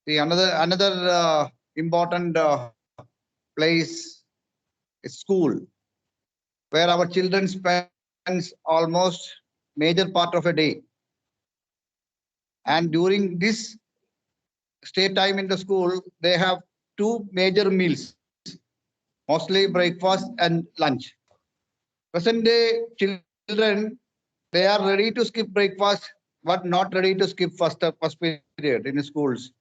See, another important place is school, where our children spends almost major part of a day. And during this stay time in the school, they have two major meals, mostly breakfast and lunch. Present day children, they are ready to skip breakfast, but not ready to skip first period in schools.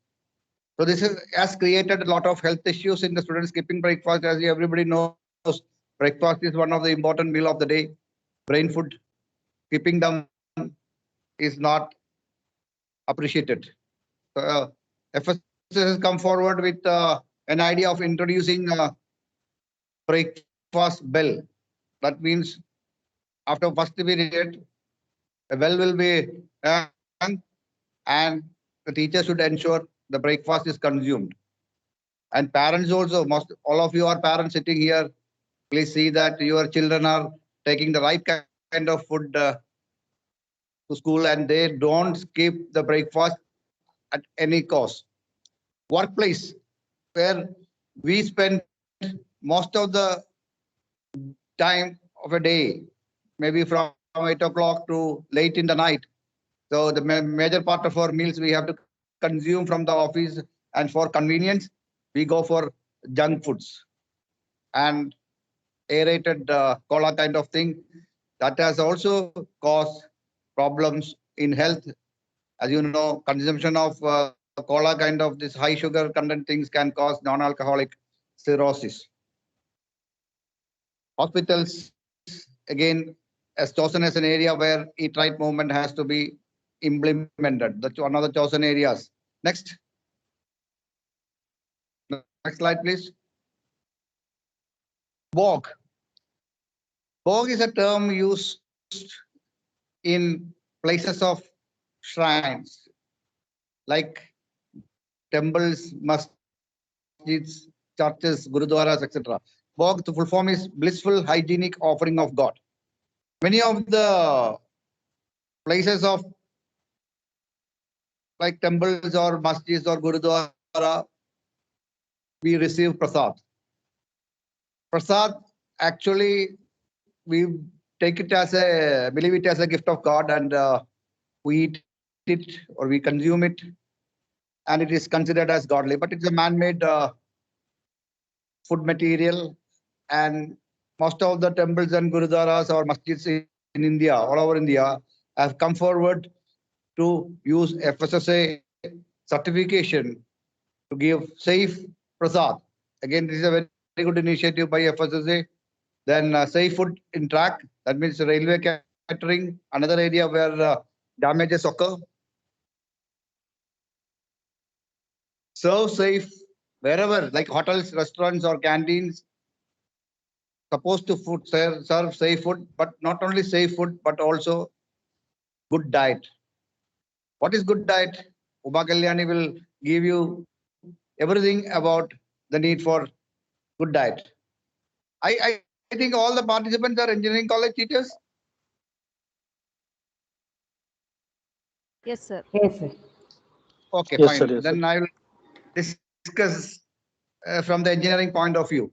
So this has created a lot of health issues in the students skipping breakfast. As everybody knows, breakfast is one of the important meal of the day. Brain food, skipping them is not appreciated. So, FSS has come forward with an idea of introducing breakfast bell. That means after first period, a bell will be rung, and the teacher should ensure the breakfast is consumed. And parents also, most all of you are parents sitting here. Please see that your children are taking the right kind of food to school, and they don't skip the breakfast at any cost. Workplace, where we spend most of the time of a day, maybe from 8 o'clock to late in the night. So the major part of our meals we have to consume from the office, and for convenience, we go for junk foods and aerated cola kind of thing. That has also caused problems in health. As you know, consumption of cola kind of this high sugar content things can cause non-alcoholic cirrhosis. Hospitals, again, as chosen as an area where eat right movement has to be implemented. That's another chosen areas. Next, next slide, please. Bog. Bog is a term used in places of shrines like temples, masjids, churches, gurudwaras, etc. Bog, the full form is blissful, hygienic offering of God. Many of the places of like temples or masjids or gurudwara, we receive prasad. Prasad, actually, we take it as believe it as a gift of God, and we eat it or we consume it, and it is considered as godly. But it's a man-made food material, and most of the temples and gurudwaras or masjids in India, all over India, have come forward to use FSSA certification to give safe prasad. Again, this is a very good initiative by FSSA. Then safe food in track, that means railway catering, another area where damages occur. Serve safe wherever, like hotels, restaurants, or canteens, supposed to serve safe food, but not only safe food, but also good diet. What is good diet? Uma Kalyani will give you everything about the need for good diet. I think all the participants are engineering college teachers. Yes, sir. Yes, sir. Okay, Yes, sir. fine. Yes, sir. Then I will discuss from the engineering point of view.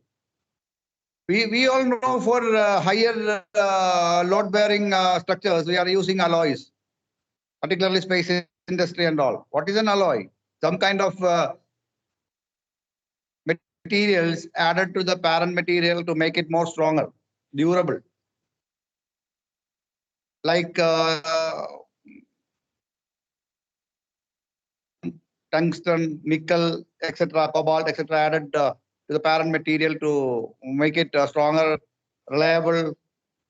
We all know for higher load bearing structures, we are using alloys, particularly space industry and all. What is an alloy? Some kind of materials added to the parent material to make it more stronger, durable, like tungsten, nickel, etc., cobalt, etc., added to the parent material to make it stronger, reliable.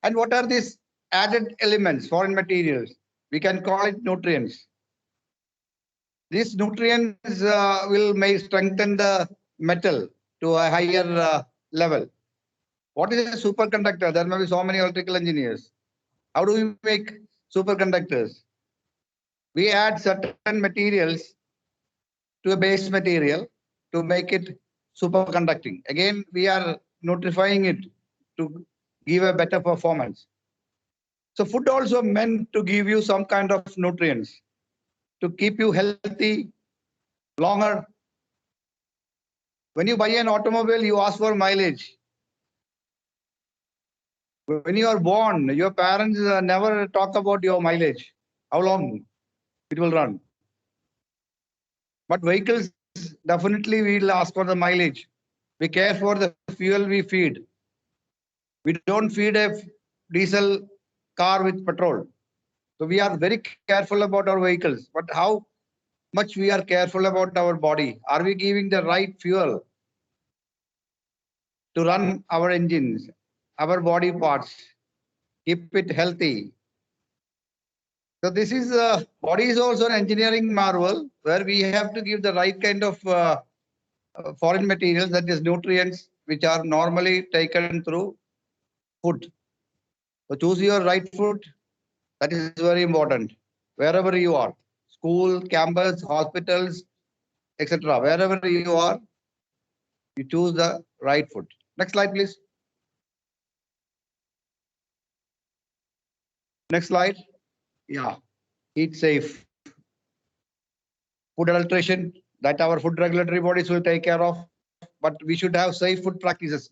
And what are these added elements, foreign materials? We can call it nutrients. These nutrients will may strengthen the metal to a higher level. What is a superconductor? There may be so many electrical engineers. How do we make superconductors? We add certain materials to a base material to make it superconducting. Again, we are notifying it to give a better performance. So food also meant to give you some kind of nutrients to keep you healthy longer When you buy an automobile, you ask for mileage. When you are born, your parents never talk about your mileage, how long it will run. But vehicles, definitely we will ask for the mileage. We care for the fuel we feed. We don't feed a diesel car with petrol. So we are very careful about our vehicles. But how much we are careful about our body? Are we giving the right fuel to run our engines, our body parts, keep it healthy? So this is body is also an engineering marvel where we have to give the right kind of foreign materials, that is nutrients, which are normally taken through food. So choose your right food. That is very important. Wherever you are, school, campus, hospitals, etc. Wherever you are, you choose the right food. Next slide, please. Next slide. Yeah, eat safe. Food adulteration, that our food regulatory bodies will take care of. But we should have safe food practices.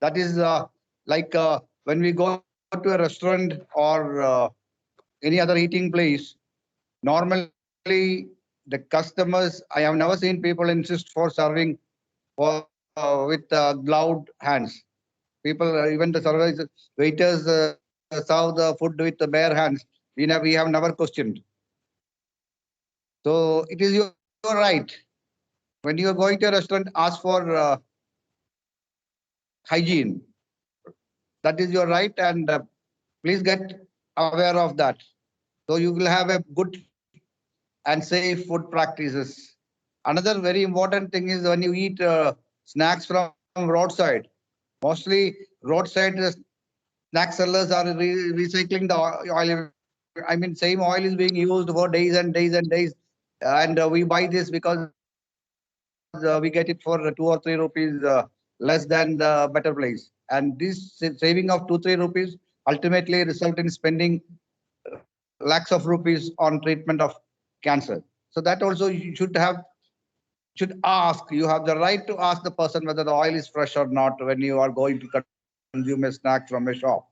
That is like when we go to a restaurant or any other eating place, normally the customers, I have never seen people insist for serving with gloved hands. People, even the service waiters serve the food with the bare hands. We have never questioned. So it is your right. When you are going to a restaurant, ask for hygiene. That is your right, and please get aware of that. So you will have a good and safe food practices. Another very important thing is when you eat snacks from roadside. Mostly roadside snack sellers are recycling the oil. I mean, same oil is being used for days and days and days, and we buy this because we get it for 2 or 3 rupees less than the better place. And this saving of 2 3 rupees ultimately result in spending lakhs of rupees on treatment of cancer. So that also you should ask. You have the right to ask the person whether the oil is fresh or not when you are going to consume a snack from a shop.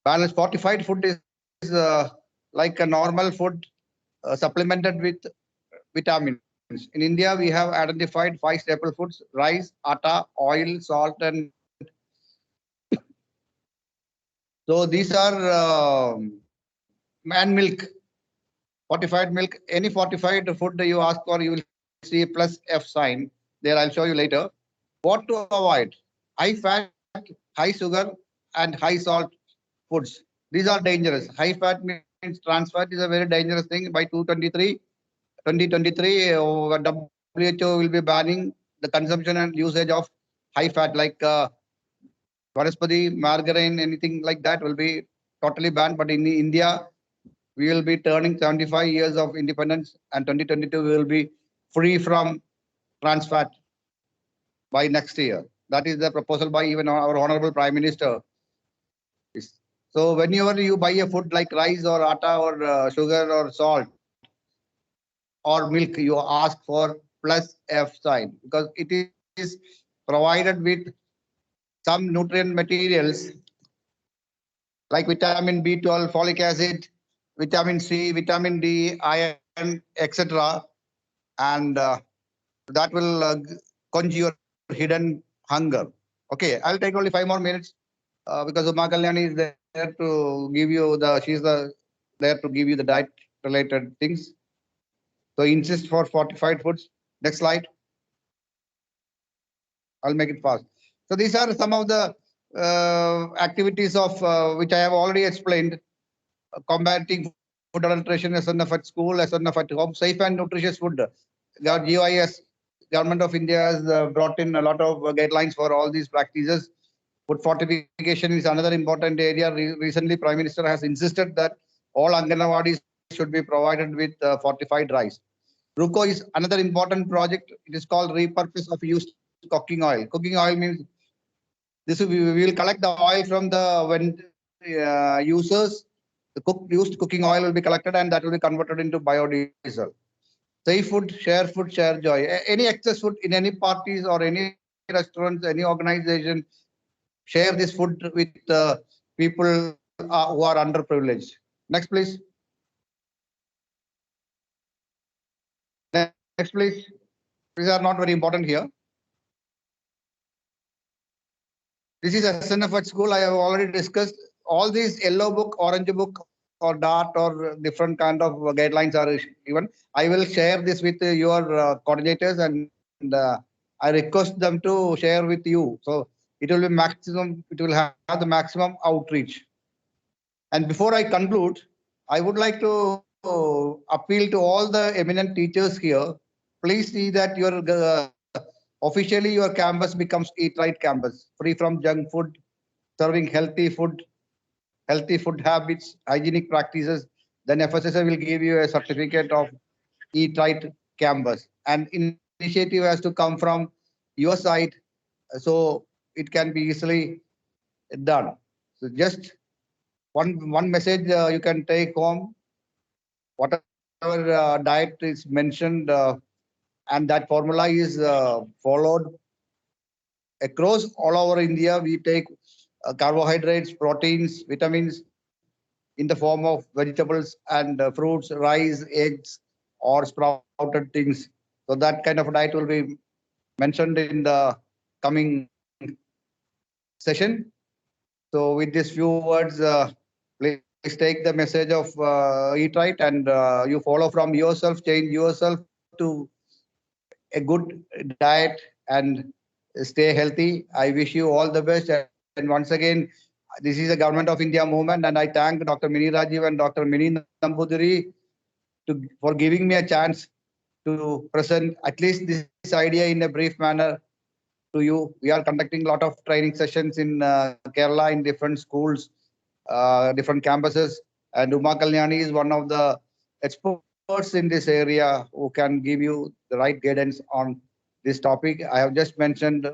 Balanced fortified food is like a normal food supplemented with vitamins. In India, we have identified 5 staple foods: rice, atta, oil, salt, and so these are and milk, fortified milk. Any fortified food you ask for, you will see a plus F sign. There, I'll show you later. What to avoid? High fat, high sugar, and high salt foods. These are dangerous. High fat means trans fat is a very dangerous thing. By 2023, WHO will be banning the consumption and usage of high fat like Vanaspati, margarine, anything like that will be totally banned. But in India, we will be turning 75 years of independence, and 2022 we will be free from trans fat by next year. That is the proposal by even our Honorable Prime Minister. So whenever you buy a food like rice or atta or sugar or salt or milk, you ask for plus F sign because it is provided with some nutrient materials like vitamin B12, folic acid, vitamin C, vitamin D, iron, etc. And that will quench your hidden hunger. Okay, I'll take only 5 more minutes because Uma Kalyani is there to give you there to give you the diet related things. So insist for fortified foods. Next slide. I'll make it fast. So these are some of the activities of which I have already explained. Combating food adulteration, SNF at school, SNF at home, safe and nutritious food. The GIS, Government of India has brought in a lot of guidelines for all these practices. Food fortification is another important area. Recently, Prime Minister has insisted that all Anganwadis should be provided with fortified rice. RUCO is another important project. It is called repurpose of used cooking oil. Cooking oil means we will collect the oil from the users. The used cooking oil will be collected and that will be converted into biodiesel. Save food, share joy. Any excess food in any parties or any restaurants, any organization, share this food with people who are underprivileged. Next, please. Next, please. These are not very important here. This is SNF at school. I have already discussed all these yellow book, orange book, or DART or different kind of guidelines are given. I will share this with your coordinators, and I request them to share with you. So it will be maximum. It will have the maximum outreach. And before I conclude, I would like to appeal to all the eminent teachers here. Please see that your officially your campus becomes Eat Right campus, free from junk food, serving healthy food habits, hygienic practices. Then FSSA will give you a certificate of Eat Right campus. And initiative has to come from your side, so it can be easily done. So just one message you can take home: whatever diet is mentioned and that formula is followed across all over India. We take carbohydrates, proteins, vitamins in the form of vegetables and fruits, rice, eggs, or sprouted things. So that kind of diet will be mentioned in the coming session. So with these few words, please take the message of Eat Right, and you follow from yourself, change yourself to a good diet and stay healthy. I wish you all the best. And once again, this is a Government of India movement, and I thank Dr. Mini Rajiv and Dr. Mini Nambudiri for giving me a chance to present at least this idea in a brief manner to you. We are conducting a lot of training sessions in Kerala in different schools, different campuses, and Uma Kalyani is one of the experts in this area who can give you the right guidance on this topic. I have just mentioned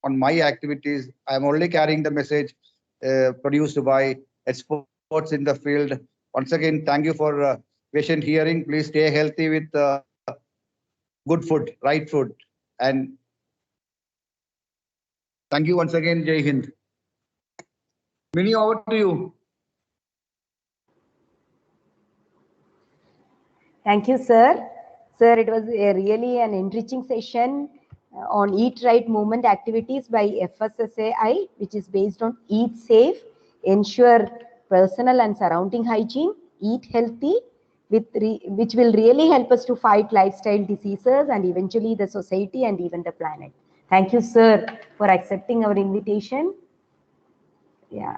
on my activities. I am only carrying the message produced by experts in the field. Once again, thank you for patient hearing. Please stay healthy with good food, right food, and thank you once again. Jai Hind. Mini, over to you. Thank you, sir. Sir, it was really an enriching session on Eat Right movement activities by FSSAI, which is based on Eat Safe, ensure personal and surrounding hygiene, eat healthy, which will really help us to fight lifestyle diseases and eventually the society and even the planet. Thank you, sir, for accepting our invitation. Yeah,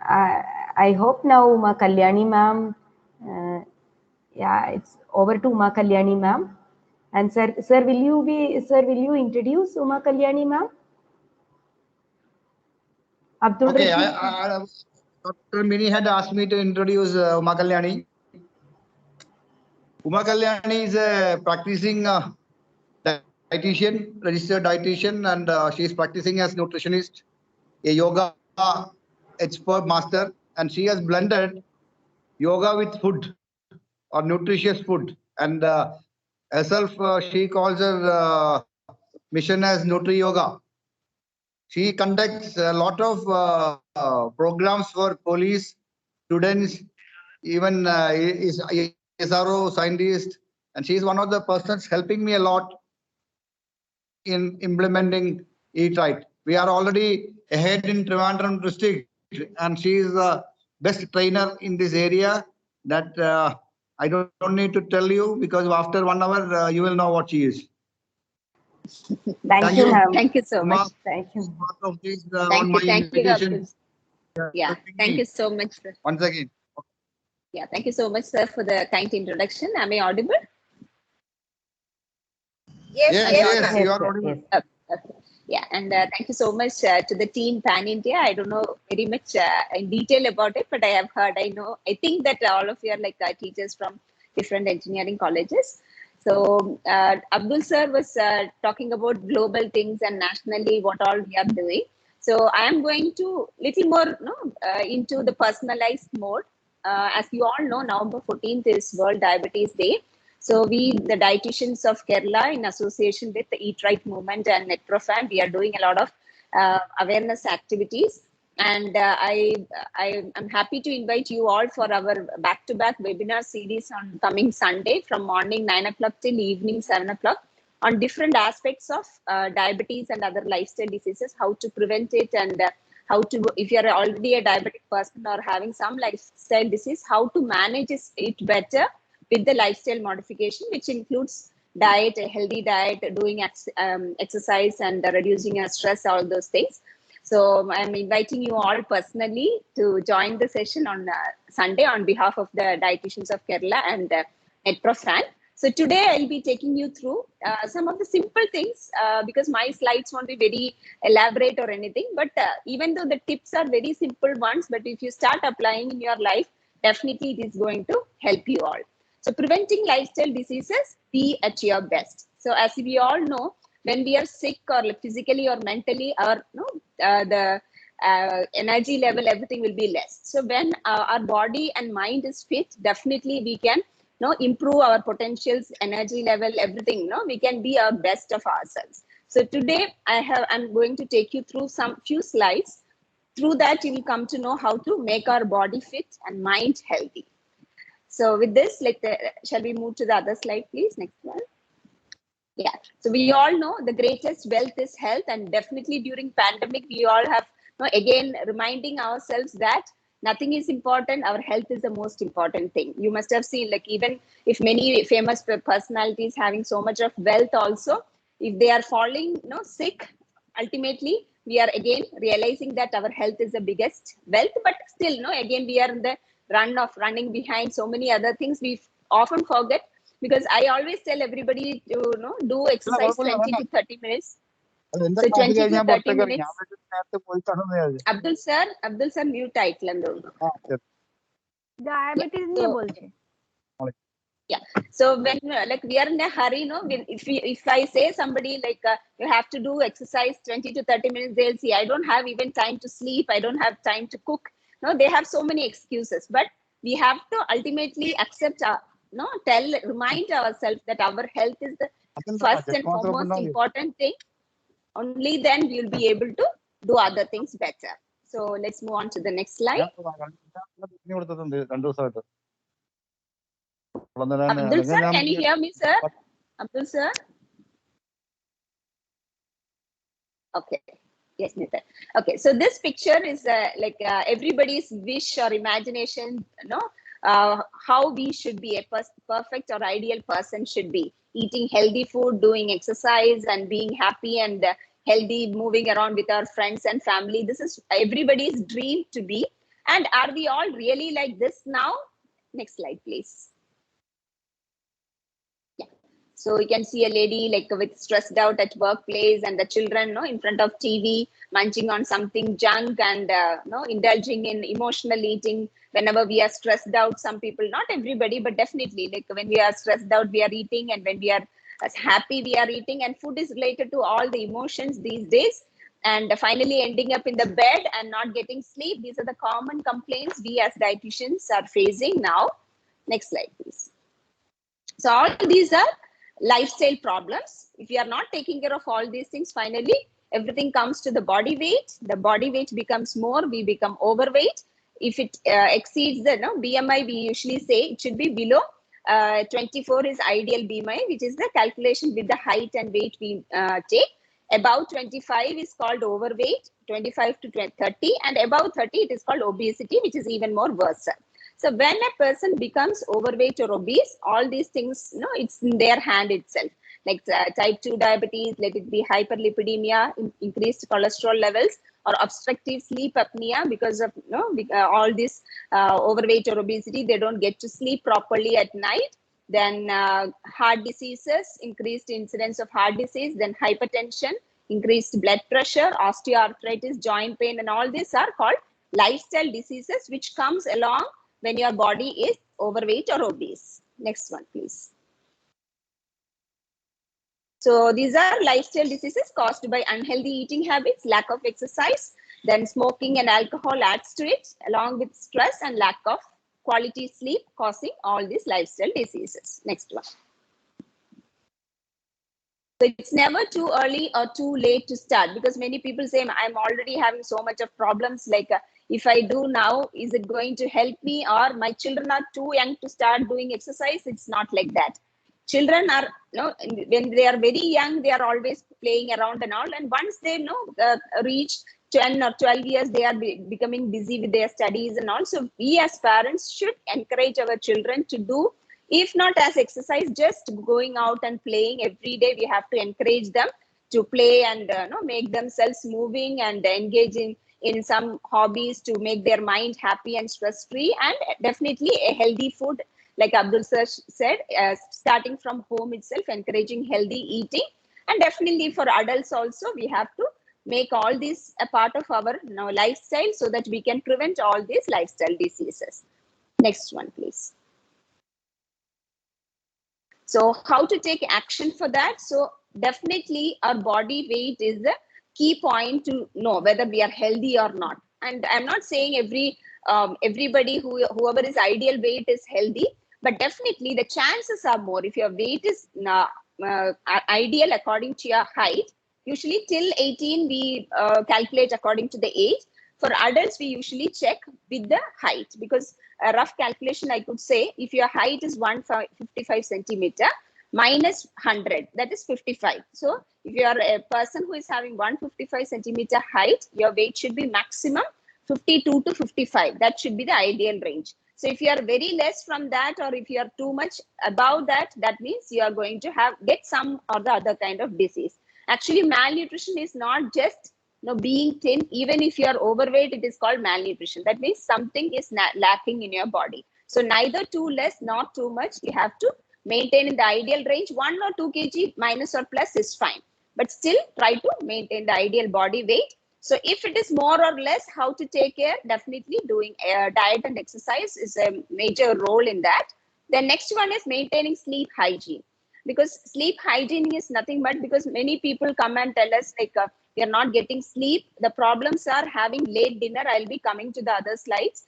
I hope now Uma Kalyani ma'am, yeah, it's over to Uma Kalyani ma'am. And sir, will you introduce Uma Kalyani ma'am? Abdul Okay, Rashid. Dr. Mini had asked me to introduce Uma Kalyani. Uma Kalyani is a practicing dietitian, registered dietitian, and she is practicing as nutritionist, a yoga expert master, and she has blended yoga with food or nutritious food. And herself, she calls her mission as Nutri Yoga. She conducts a lot of programs for police, students, even is SRO scientist, and she is one of the persons helping me a lot in implementing Eat Right. We are already ahead in Trivandrum district, and she is the best trainer in this area. That I don't need to tell you, because after 1 hour you will know what she is. Thank you, ma'am. Thank you so much. Thank you. Thank you, Abdul. Yeah, thank you so much, sir. Once again. Yeah, thank you so much, sir, for the kind introduction. Am I audible? Yes, you are audible. Okay. Yeah, and thank you so much to the team Pan India. I don't know very much in detail about it, but I have heard, I think that all of you are like teachers from different engineering colleges. So Abdul sir was talking about global things and nationally what all we are doing. So I am going to little more into the personalized mode. As you all know, November 14th is World Diabetes Day. So we, the dietitians of Kerala, in association with the Eat Right movement and NetProfan, we are doing a lot of awareness activities. And I'm happy to invite you all for our back-to-back webinar series on coming Sunday from morning 9 o'clock till evening 7 o'clock on different aspects of diabetes and other lifestyle diseases, how to prevent it, and how to, if you're already a diabetic person or having some lifestyle disease, how to manage it better with the lifestyle modification, which includes diet, a healthy diet, doing exercise, and reducing stress, all those things. So I'm inviting you all personally to join the session on Sunday on behalf of the dietitians of Kerala and NetProfan. So today I'll be taking you through some of the simple things because my slides won't be very elaborate or anything, but even though the tips are very simple ones, but if you start applying in your life, definitely it is going to help you all. So preventing lifestyle diseases, be at your best. So as we all know, when we are sick or physically or mentally, our the energy level, everything will be less. So when our body and mind is fit, definitely we can improve our potentials, energy level, everything. We can be our best of ourselves. So today I'm going to take you through some few slides. Through that, you will come to know how to make our body fit and mind healthy. So with this, shall we move to the other slide, please? Next one. Yeah. So we all know the greatest wealth is health, and definitely during pandemic, we all have again reminding ourselves that nothing is important. Our health is the most important thing. You must have seen, like, even if many famous personalities having so much of wealth also, if they are falling sick, ultimately we are again realizing that our health is the biggest wealth. But still, again we are in the running behind so many other things. We often forget, because I always tell everybody to do exercise 20 to 30 minutes. So 20 to 30 minutes. Abdul sir mute title. Diabetes niye bolte? Yeah. So when we are in a hurry, if I say somebody you have to do exercise 20 to 30 minutes, they'll see I don't have even time to sleep. I don't have time to cook. They have so many excuses. But we have to ultimately accept, remind ourselves that our health is the first and foremost important thing. Only then we'll be able to do other things better. So let's move on to the next slide. Abdul sir, can you hear me, sir? Abdul sir? Okay. Yes, Nitin. Okay, so this picture is everybody's wish or imagination, how we should be a perfect or ideal person should be. Eating healthy food, doing exercise, and being happy and healthy, moving around with our friends and family. This is everybody's dream to be. And are we all really like this now? Next slide, please. So you can see a lady with stressed out at workplace, and the children in front of TV munching on something junk and indulging in emotional eating. Whenever we are stressed out, some people, not everybody, but definitely when we are stressed out, we are eating, and when we are happy, we are eating. And food is related to all the emotions these days. And finally ending up in the bed and not getting sleep. These are the common complaints we as dietitians are facing now. Next slide, please. So all these are lifestyle problems. If you are not taking care of all these things, finally everything comes to the body weight. The body weight becomes more, we become overweight. If it exceeds the BMI, we usually say it should be below 24 is ideal BMI, which is the calculation with the height and weight we take. Above 25 is called overweight, 25 to 30, and above 30 it is called obesity, which is even more worse. So when a person becomes overweight or obese, all these things, it's in their hand itself. Like type 2 diabetes, let it be hyperlipidemia, increased cholesterol levels, or obstructive sleep apnea because of all this overweight or obesity. They don't get to sleep properly at night. Then heart diseases, increased incidence of heart disease, then hypertension, increased blood pressure, osteoarthritis, joint pain, and all these are called lifestyle diseases, which comes along when your body is overweight or obese. Next one, please. So these are lifestyle diseases caused by unhealthy eating habits, lack of exercise, then smoking and alcohol adds to it, along with stress and lack of quality sleep, causing all these lifestyle diseases. Next one. So it's never too early or too late to start, because many people say, I'm already having so much of problems. Like, if I do now, is it going to help me? Or my children are too young to start doing exercise? It's not like that. Children are, when they are very young, they are always playing around and all. And once they reach 10 or 12 years, they are becoming busy with their studies and all. So we as parents should encourage our children to do, if not as exercise, just going out and playing every day. We have to encourage them to play and make themselves moving and engaging in some hobbies to make their mind happy and stress free, and definitely a healthy food, like Abdul sir said, starting from home itself, encouraging healthy eating. And definitely for adults also, we have to make all this a part of our lifestyle, so that we can prevent all these lifestyle diseases. Next one, please. So how to take action for that? So definitely our body weight is the key point to know whether we are healthy or not. And I'm not saying everybody whoever is ideal weight is healthy, but definitely the chances are more if your weight is ideal according to your height. Usually till 18 we calculate according to the age. For adults, we usually check with the height, because a rough calculation I could say, if your height is 155 centimeter minus 100, that is 55. So if you are a person who is having 155 centimeter height, your weight should be maximum 52 to 55. That should be the ideal range. So if you are very less from that, or if you are too much above that, that means you are going to get some or the other kind of disease. Actually, malnutrition is not just being thin. Even if you are overweight, it is called malnutrition. That means something is lacking in your body. So neither too less, not too much. You have to maintain in the ideal range. 1 or 2 kg minus or plus is fine, but still try to maintain the ideal body weight. So if it is more or less, how to take care? Definitely doing diet and exercise is a major role in that. The next one is maintaining sleep hygiene, because sleep hygiene is nothing but, because many people come and tell us like, we are not getting sleep. The problems are having late dinner. I'll be coming to the other slides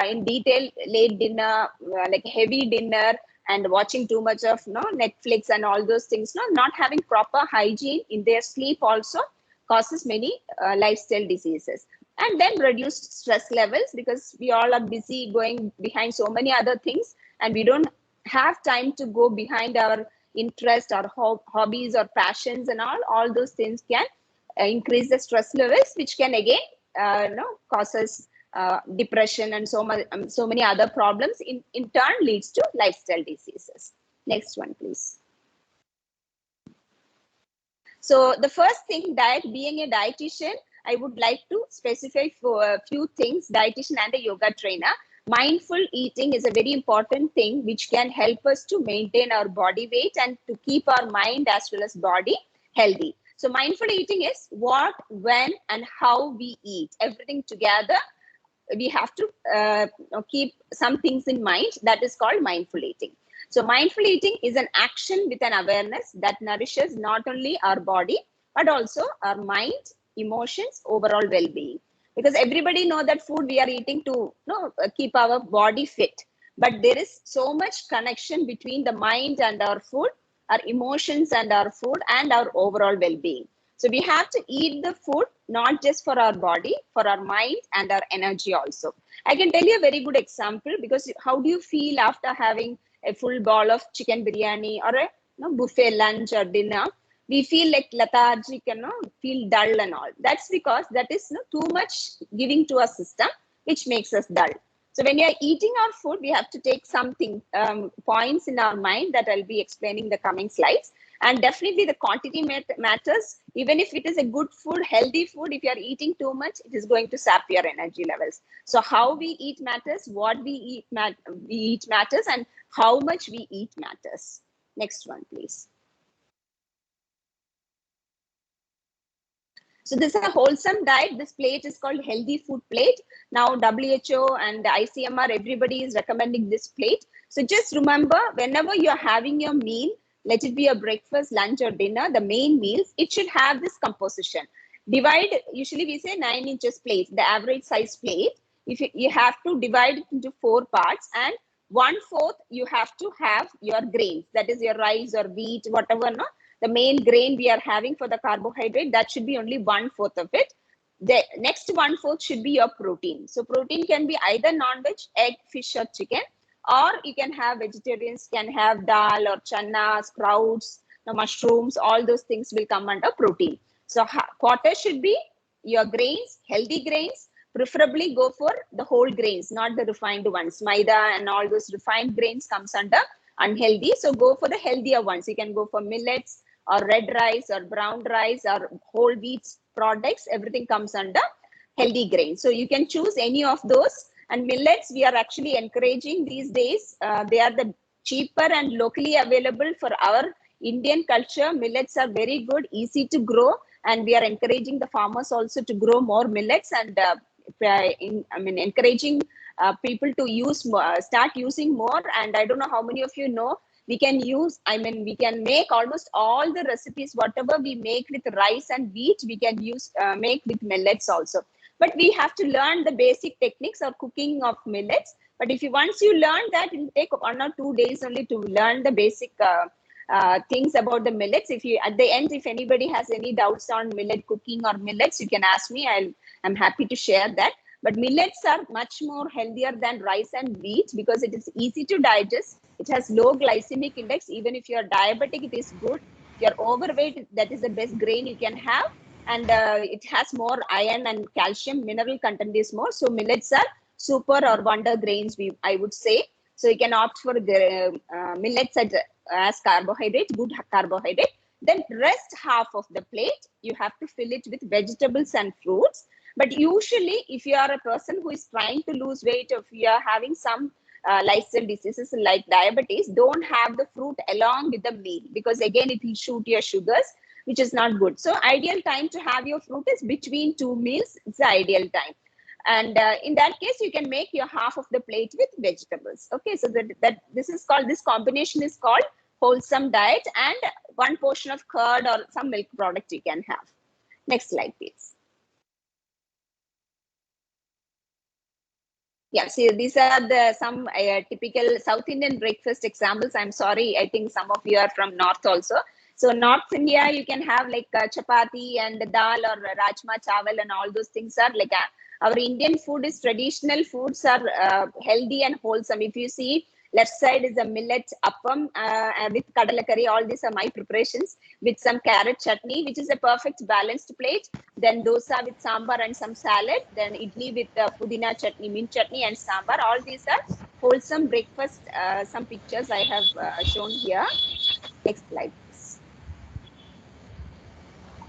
in detail. Late dinner, like heavy dinner, and watching too much of Netflix and all those things. Not having proper hygiene in their sleep also causes many lifestyle diseases. And then reduced stress levels, because we all are busy going behind so many other things, and we don't have time to go behind our interest or hobbies or passions, and all those things can increase the stress levels, which can again causes depression and so many other problems. In turn leads to lifestyle diseases. Next one, please. So the first thing, diet. Being a dietitian, I would like to specify for a few things. Dietitian and a yoga trainer. Mindful eating is a very important thing which can help us to maintain our body weight and to keep our mind as well as body healthy. So mindful eating is what, when, and how we eat. Everything together. We have to keep some things in mind. That is called mindful eating. So mindful eating is an action with an awareness that nourishes not only our body, but also our mind, emotions, overall well-being. Because everybody know that food we are eating to keep our body fit. But there is so much connection between the mind and our food, our emotions and our food, and our overall well-being. So we have to eat the food not just for our body, for our mind and our energy also. I can tell you a very good example, because how do you feel after having a full bowl of chicken biryani or a buffet lunch or dinner? We feel like lethargic and feel dull and all. That's because that is too much giving to our system, which makes us dull. So when you are eating our food, we have to take something points in our mind that I'll be explaining in the coming slides. And definitely the quantity matters. Even if it is a good food, healthy food, if you are eating too much, it is going to sap your energy levels. So how we eat matters, what we eat matters, and how much we eat matters. Next one, please. So this is a wholesome diet. This plate is called healthy food plate. Now WHO and ICMR, everybody is recommending this plate. So just remember, whenever you're having your meal, let it be a breakfast, lunch, or dinner, the main meals, it should have this composition. Divide, usually we say 9 inches plate, the average size plate. If you have to divide it into 4 parts, and 1/4 you have to have your grains, that is your rice or wheat, whatever, the main grain we are having for the carbohydrate, that should be only 1/4 of it. The next 1/4 should be your protein. So protein can be either non-veg, egg, fish, or chicken, or you can have vegetarians can have dal or chana, sprouts, mushrooms, all those things will come under protein. So quarter should be your grains, healthy grains, preferably go for the whole grains, not the refined ones. Maida and all those refined grains comes under unhealthy. So go for the healthier ones. You can go for millets or red rice or brown rice or whole wheat products. Everything comes under healthy grains. So you can choose any of those. And millets, we are actually encouraging these days. They are the cheaper and locally available for our Indian culture. Millets are very good, easy to grow, and we are encouraging the farmers also to grow more millets and encouraging people to use more, start using more. And I don't know how many of you know, we can use, we can make almost all the recipes, whatever we make with rice and wheat, we can use, make with millets also. But we have to learn the basic techniques of cooking of millets. But if you once you learn that, it will take 1 or 2 days only to learn the basic things about the millets. If you at the end, if anybody has any doubts on millet cooking or millets, you can ask me. I'm happy to share that. But millets are much more healthier than rice and wheat because it is easy to digest. It has low glycemic index. Even if you're diabetic, it is good. If you're overweight, that is the best grain you can have. And it has more iron and calcium, mineral content is more. So millets are super or wonder grains, I would say. So you can opt for the millets as carbohydrate, good carbohydrate. Then rest half of the plate, you have to fill it with vegetables and fruits. But usually, if you are a person who is trying to lose weight, or if you are having some lifestyle diseases like diabetes, don't have the fruit along with the meal, because again, it will shoot your sugars, which is not good. So ideal time to have your fruit is between 2 meals. It's the ideal time. And in that case, you can make your half of the plate with vegetables. Okay, so this combination is called wholesome diet, and 1 portion of curd or some milk product you can have. Next slide, please. Yeah, see, these are some typical South Indian breakfast examples. I'm sorry, I think some of you are from North also. So North India, you can have like chapati and dal or rajma chawal, and all those things are like our Indian food is traditional foods are healthy and wholesome. If you see, left side is a millet appam with kadalakari. All these are my preparations with some carrot chutney, which is a perfect balanced plate. Then dosa with sambar and some salad. Then idli with pudina chutney, mint chutney, and sambar. All these are wholesome breakfast. Some pictures I have shown here. Next slide, please.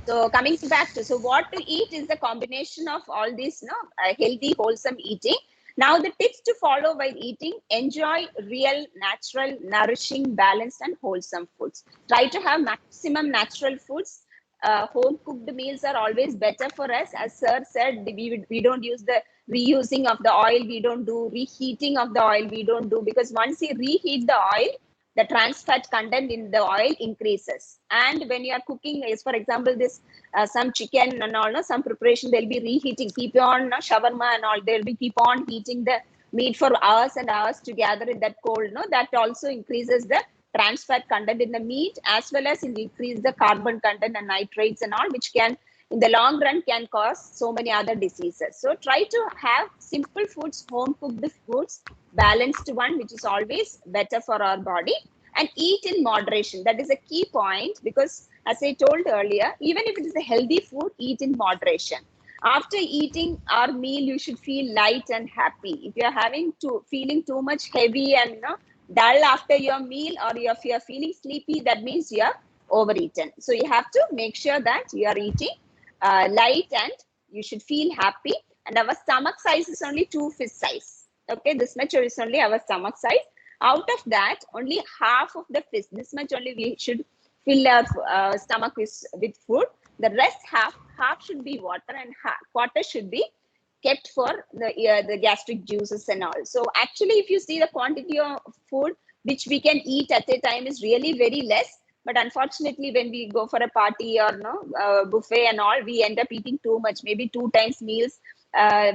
So coming back to, so what to eat is the combination of all these, healthy, wholesome eating. Now the tips to follow while eating: enjoy real, natural, nourishing, balanced, and wholesome foods. Try to have maximum natural foods. Home cooked meals are always better for us. As sir said, we don't use the reusing of the oil. We don't do reheating of the oil. We don't do, because once you reheat the oil, the trans fat content in the oil increases. And when you are cooking, is for example, this some chicken and all, some preparation, they'll be reheating, keep on shawarma and all, they'll be keep on heating the meat for hours and hours to gather in that cold. That also increases the trans fat content in the meat, as well as increase the carbon content and nitrates and all, which can in the long run can cause so many other diseases. So try to have simple foods, home cooked foods, balanced one, which is always better for our body, and eat in moderation. That is a key point, because as I told earlier, even if it is a healthy food, eat in moderation. After eating our meal, you should feel light and happy. If you're feeling too much heavy and dull after your meal, or if you're feeling sleepy, that means you're overeaten. So you have to make sure that you are eating light, and you should feel happy. And our stomach size is only 2 fist size. Okay, this much is only our stomach size. Out of that, only half of the fist, this much only we should fill our stomach with food. The rest half should be water, and quarter should be kept for the gastric juices and all. So actually, if you see, the quantity of food which we can eat at a time is really very less. But unfortunately, when we go for a party or buffet and all, we end up eating too much. Maybe 2 times meals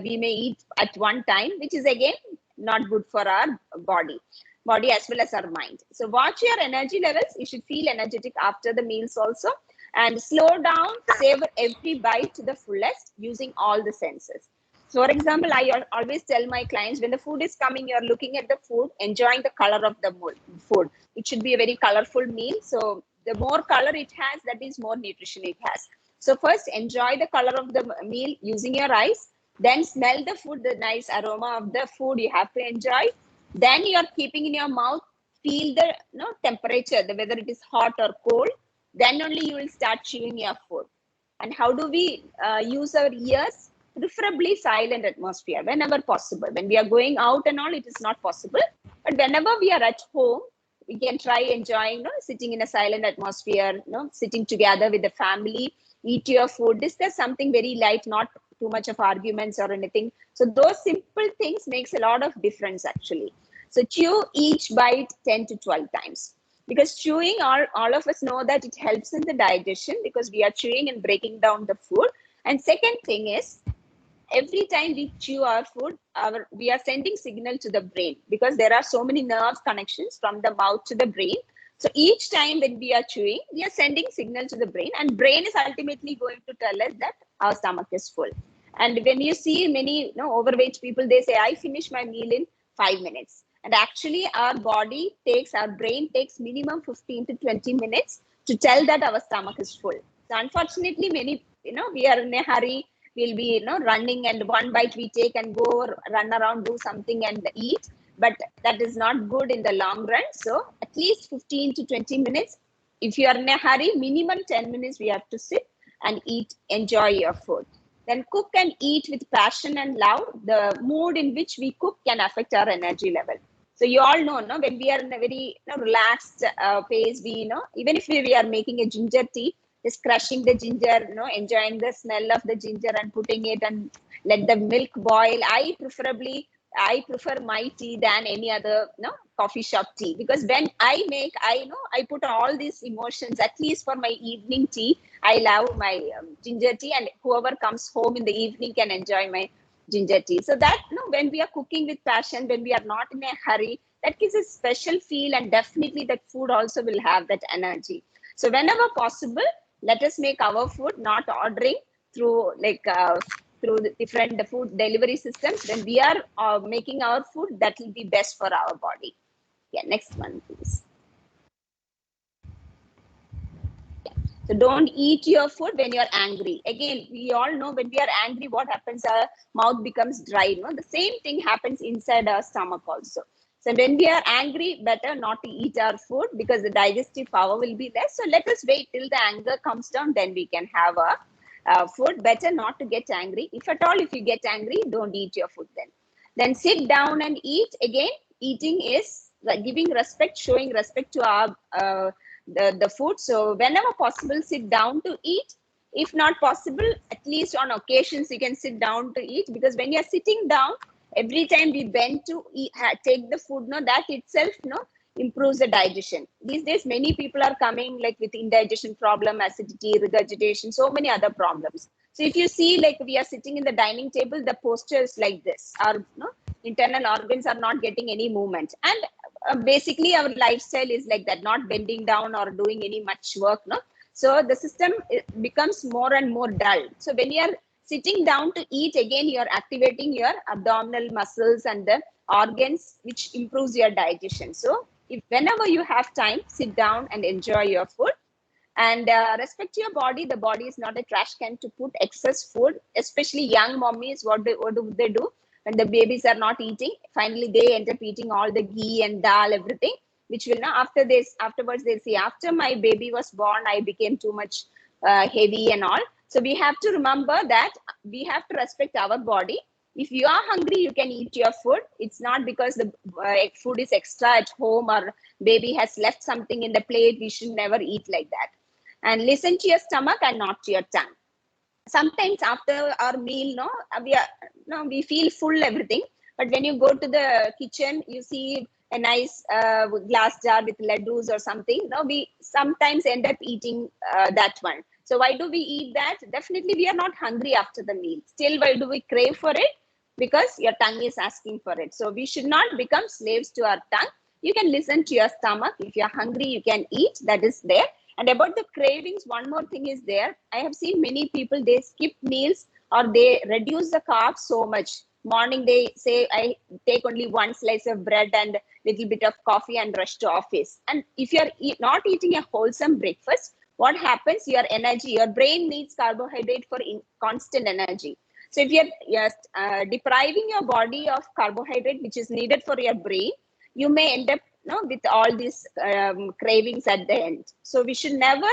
we may eat at one time, which is again not good for our body. body as well as our mind. So watch your energy levels. You should feel energetic after the meals also, and slow down, savor every bite to the fullest using all the senses. So for example, I always tell my clients, when the food is coming, you're looking at the food, enjoying the color of the food. It should be a very colorful meal. So the more color it has, that is more nutrition it has. So first enjoy the color of the meal using your eyes, then smell the food, the nice aroma of the food you have to enjoy. Then you're keeping in your mouth, feel the temperature, whether it is hot or cold. Then only you will start chewing your food. And how do we use our ears? Preferably silent atmosphere whenever possible. When we are going out and all, it is not possible. But whenever we are at home, we can try enjoying, sitting in a silent atmosphere, sitting together with the family, eat your food. Discuss something very light, not too much of arguments or anything. So those simple things makes a lot of difference actually. So chew each bite 10 to 12 times. Because chewing, all of us know that it helps in the digestion because we are chewing and breaking down the food. And second thing is, every time we chew our food, we are sending signal to the brain because there are so many nerve connections from the mouth to the brain. So each time when we are chewing, we are sending signal to the brain, and brain is ultimately going to tell us that our stomach is full. And when you see many overweight people, they say, I finish my meal in 5 minutes. And actually our brain takes minimum 15 to 20 minutes to tell that our stomach is full. So unfortunately, many, we are in a hurry. We'll be, running, and one bite we take and go run around, do something and eat. But that is not good in the long run. So at least 15 to 20 minutes. If you are in a hurry, minimum 10 minutes we have to sit and eat, enjoy your food. Then cook and eat with passion and love. The mood in which we cook can affect our energy level. So you all know, when we are in a very relaxed pace, even if we are making a ginger tea, just crushing the ginger, enjoying the smell of the ginger and putting it and let the milk boil. I prefer my tea than any other coffee shop tea, because when I make, I put all these emotions. At least for my evening tea, I love my ginger tea, and whoever comes home in the evening can enjoy my ginger tea. So that when we are cooking with passion, when we are not in a hurry, that gives a special feel, and definitely that food also will have that energy. So whenever possible, let us make our food, not ordering through through the different food delivery systems. When we are making our food, that will be best for our body. Yeah, next one, please. So don't eat your food when you're angry. Again, we all know when we are angry, what happens? Our mouth becomes dry. The same thing happens inside our stomach also. So when we are angry, better not to eat our food because the digestive power will be less. So let us wait till the anger comes down, then we can have our food. Better not to get angry. If at all, if you get angry, don't eat your food then. Then sit down and eat. Again, eating is giving respect, showing respect to our the food. So whenever possible, sit down to eat. If not possible, at least on occasions you can sit down to eat, because when you're sitting down, every time we bend to eat, take the food, that itself improves the digestion. These days many people are coming with indigestion problem, acidity, regurgitation, so many other problems. So if you see, we are sitting in the dining table, the posture is like this. Our internal organs are not getting any movement, and basically our lifestyle is like that, not bending down or doing any much work. So the system becomes more and more dull. So when you are sitting down to eat, again you are activating your abdominal muscles and the organs, which improves your digestion. So whenever you have time, sit down and enjoy your food, and respect your body. The body is not a trash can to put excess food. Especially young mommies, what do they do when the babies are not eating? Finally they end up eating all the ghee and dal, everything, which will afterwards they'll say, after my baby was born, I became too much heavy and all. So we have to remember that we have to respect our body. If you are hungry, you can eat your food. It's not because the food is extra at home or baby has left something in the plate. We should never eat like that. And listen to your stomach and not to your tongue. Sometimes after our meal, we feel full, everything. But when you go to the kitchen, you see a nice glass jar with laddus or something. We sometimes end up eating that one. So why do we eat that? Definitely we are not hungry after the meal. Still, why do we crave for it? Because your tongue is asking for it. So we should not become slaves to our tongue. you can listen to your stomach. If you're hungry, you can eat. That is there. And about the cravings, one more thing is there. I have seen many people, they skip meals or they reduce the carbs so much. Morning, they say, I take only one slice of bread and little bit of coffee and rush to office. And if you're not eating a wholesome breakfast, what happens? Your energy, your brain needs carbohydrate for constant energy. So if you're depriving your body of carbohydrate, which is needed for your brain, you may end up with all these cravings at the end. So we should never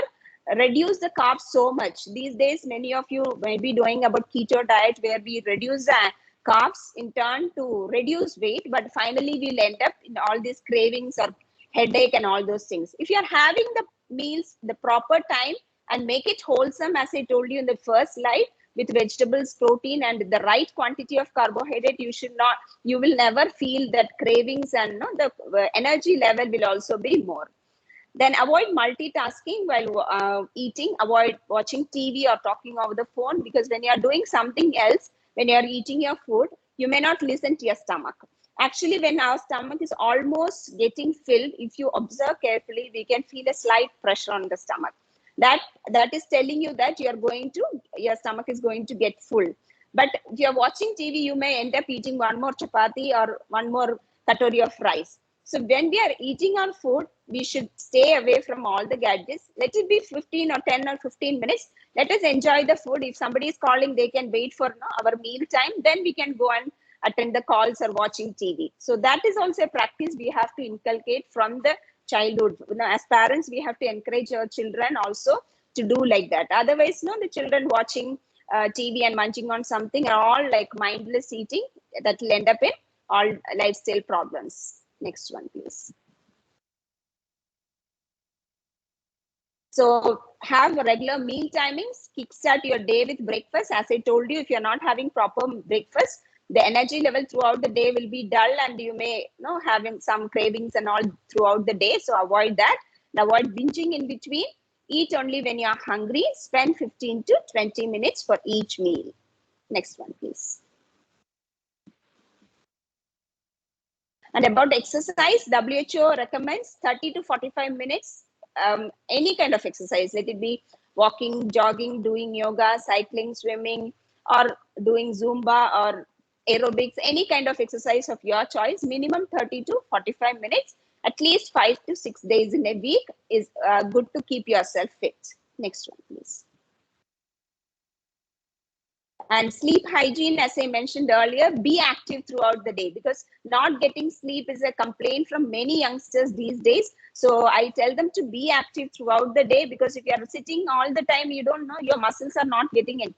reduce the carbs so much. These days, many of you may be doing about keto diet where we reduce the carbs in turn to reduce weight, but finally we'll end up in all these cravings or headache and all those things. If you're having the meals the proper time and make it wholesome, as I told you in the first slide, with vegetables, protein, and the right quantity of carbohydrate, you will never feel that cravings, and the energy level will also be more. Then avoid multitasking while eating. Avoid watching TV or talking over the phone, because when you are doing something else, when you are eating your food, you may not listen to your stomach. Actually, when our stomach is almost getting filled, if you observe carefully, we can feel a slight pressure on the stomach. That is telling you that your stomach is going to get full. But if you're watching TV, you may end up eating one more chapati or one more katori of rice. So when we are eating our food, we should stay away from all the gadgets. Let it be 15 or 10 or 15 minutes. Let us enjoy the food. If somebody is calling, they can wait for our meal time. Then we can go and attend the calls or watching TV. So that is also a practice we have to inculcate from the childhood. As parents, we have to encourage our children also to do like that. Otherwise, the children watching TV and munching on something are all like mindless eating that will end up in all lifestyle problems. Next one, please. So have regular meal timings. Kickstart your day with breakfast. As I told you, if you're not having proper breakfast, the energy level throughout the day will be dull, and you may having some cravings and all throughout the day. So avoid that. And avoid binging in between. Eat only when you're hungry. Spend 15 to 20 minutes for each meal. Next one, please. And about exercise, WHO recommends 30 to 45 minutes, any kind of exercise. Let it be walking, jogging, doing yoga, cycling, swimming, or doing Zumba or aerobics, any kind of exercise of your choice. Minimum 30 to 45 minutes, at least 5 to 6 days in a week is good to keep yourself fit. Next one, please. And sleep hygiene, as I mentioned earlier, be active throughout the day, because not getting sleep is a complaint from many youngsters these days. So I tell them to be active throughout the day, because if you are sitting all the time, you don't know, your muscles are not getting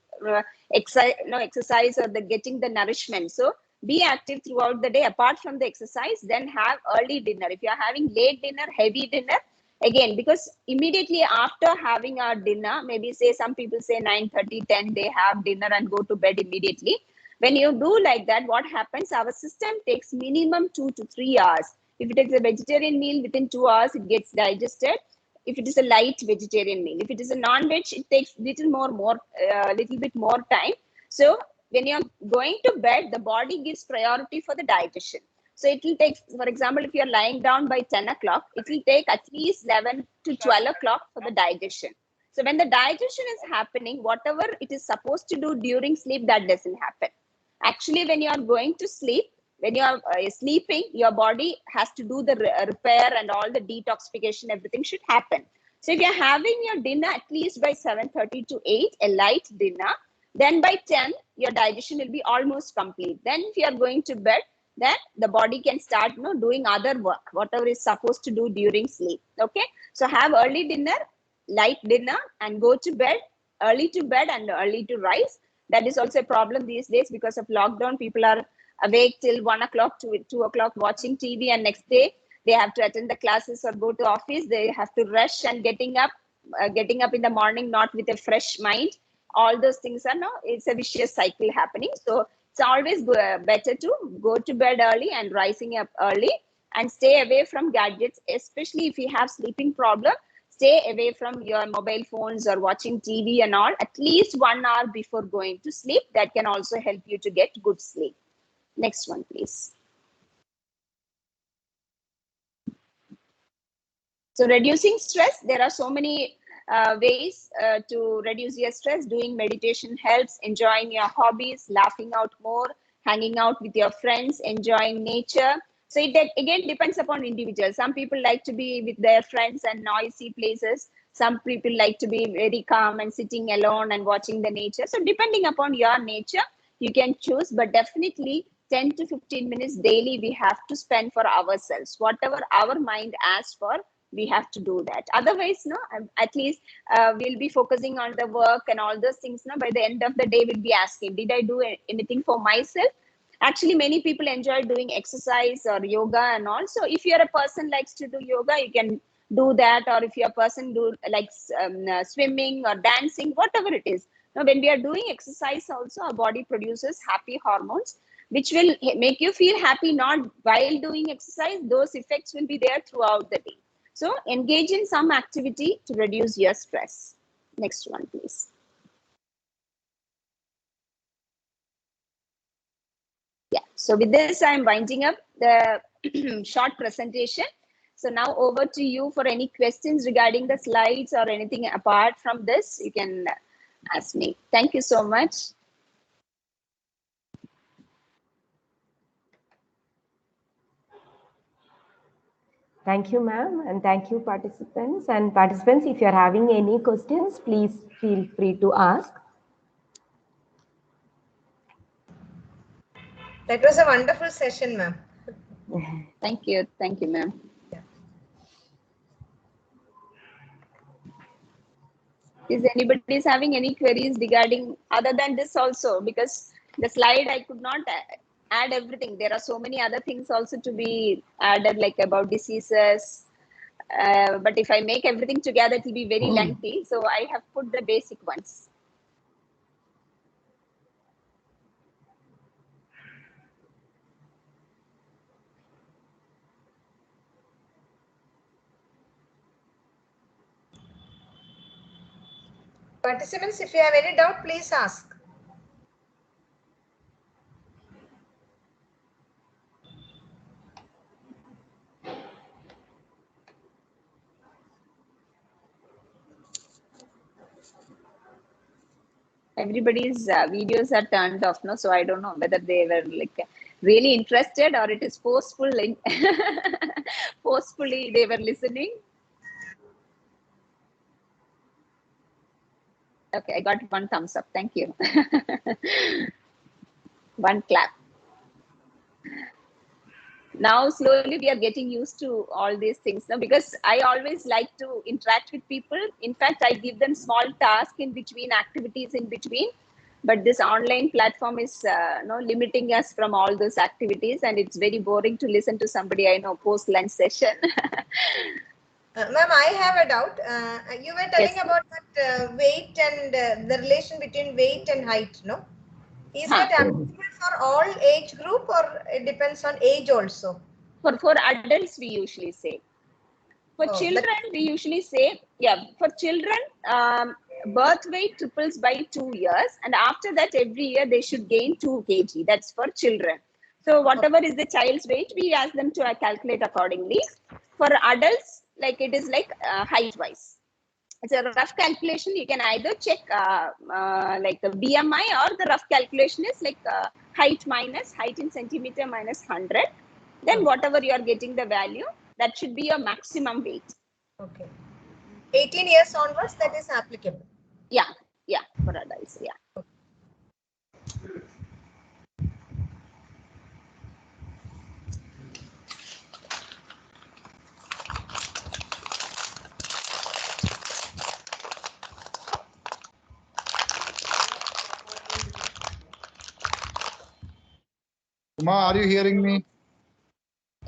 exercise or getting the nourishment. So be active throughout the day. Apart from the exercise, then have early dinner. If you are having late dinner, heavy dinner, again, because immediately after having our dinner, maybe say some people say 9:30, 10, they have dinner and go to bed immediately. When you do like that, what happens? Our system takes minimum 2 to 3 hours. If it is a vegetarian meal, within 2 hours, it gets digested. If it is a light vegetarian meal, if it is a non-veg, it takes little bit more time. So when you're going to bed, the body gives priority for the digestion. So it will take, for example, if you're lying down by 10 o'clock, it will take at least 11 to 12 o'clock for the digestion. So when the digestion is happening, whatever it is supposed to do during sleep, that doesn't happen. Actually, when you are going to sleep, when you are sleeping, your body has to do the repair and all the detoxification, everything should happen. So if you're having your dinner at least by 7:30 to 8, a light dinner, then by 10, your digestion will be almost complete. Then if you are going to bed, then the body can start doing other work, whatever is supposed to do during sleep. Okay, so have early dinner, light dinner, and go to bed, early to bed and early to rise. That is also a problem these days because of lockdown. People are awake till 1 o'clock to 2 o'clock watching TV, and next day they have to attend the classes or go to office. They have to rush and getting up in the morning not with a fresh mind. All those things are it's a vicious cycle happening. So it's always better to go to bed early and rising up early, and stay away from gadgets, especially if you have sleeping problem. Stay away from your mobile phones or watching TV and all, at least 1 hour before going to sleep. That can also help you to get good sleep. Next one, please. So reducing stress, there are so many ways to reduce your stress. Doing meditation helps, enjoying your hobbies, laughing out more, hanging out with your friends, enjoying nature. So it again depends upon individuals. Some people like to be with their friends and noisy places. Some people like to be very calm and sitting alone and watching the nature. So depending upon your nature, you can choose, but definitely 10 to 15 minutes daily we have to spend for ourselves. Whatever our mind asks for, we have to do that. Otherwise, no, at least we'll be focusing on the work and all those things. No, by the end of the day, we'll be asking, did I do anything for myself? Actually, many people enjoy doing exercise or yoga and all. So if you're a person likes to do yoga, you can do that. Or if you're a person do likes swimming or dancing, whatever it is. Now, when we are doing exercise also, our body produces happy hormones, which will make you feel happy, not while doing exercise. Those effects will be there throughout the day. So engage in some activity to reduce your stress. Next one, please. Yeah, so with this, I'm winding up the short presentation. So now over to you for any questions regarding the slides or anything apart from this, you can ask me. Thank you so much. Thank you, ma'am, and thank you, participants. And participants, if you're having any questions, please feel free to ask. That was a wonderful session, ma'am. Thank you, ma'am. Is anybody having any queries regarding other than this also? Because the slide I could not add everything. There are so many other things also to be added, like about diseases. But if I make everything together, it will be very lengthy. So I have put the basic ones. Participants, if you have any doubt, please ask. Everybody's videos are turned off, no? So I don't know whether they were like really interested or it is forceful. Forcefully they were listening. Okay, I got one thumbs up. Thank you. One clap. Now slowly we are getting used to all these things now, because I always like to interact with people. In fact, I give them small tasks in between, activities in between, but this online platform is limiting us from all those activities, and it's very boring to listen to somebody I know post lunch session. Ma'am, I have a doubt. You were telling Yes. about that weight and the relation between weight and height, no? Is that applicable for all age group, or it depends on age also? For adults, we usually say. For children, we usually say, yeah, for children, birth weight triples by 2 years. And after that, every year they should gain 2 kg. That's for children. So whatever is the child's weight, we ask them to calculate accordingly. For adults, like it is like height-wise. It's a rough calculation. You can either check like the BMI, or the rough calculation is like height in centimeter minus 100. Then whatever you are getting the value, that should be your maximum weight. Okay. 18 years onwards, that is applicable. Yeah, for adults, yeah. Uma, are you hearing me?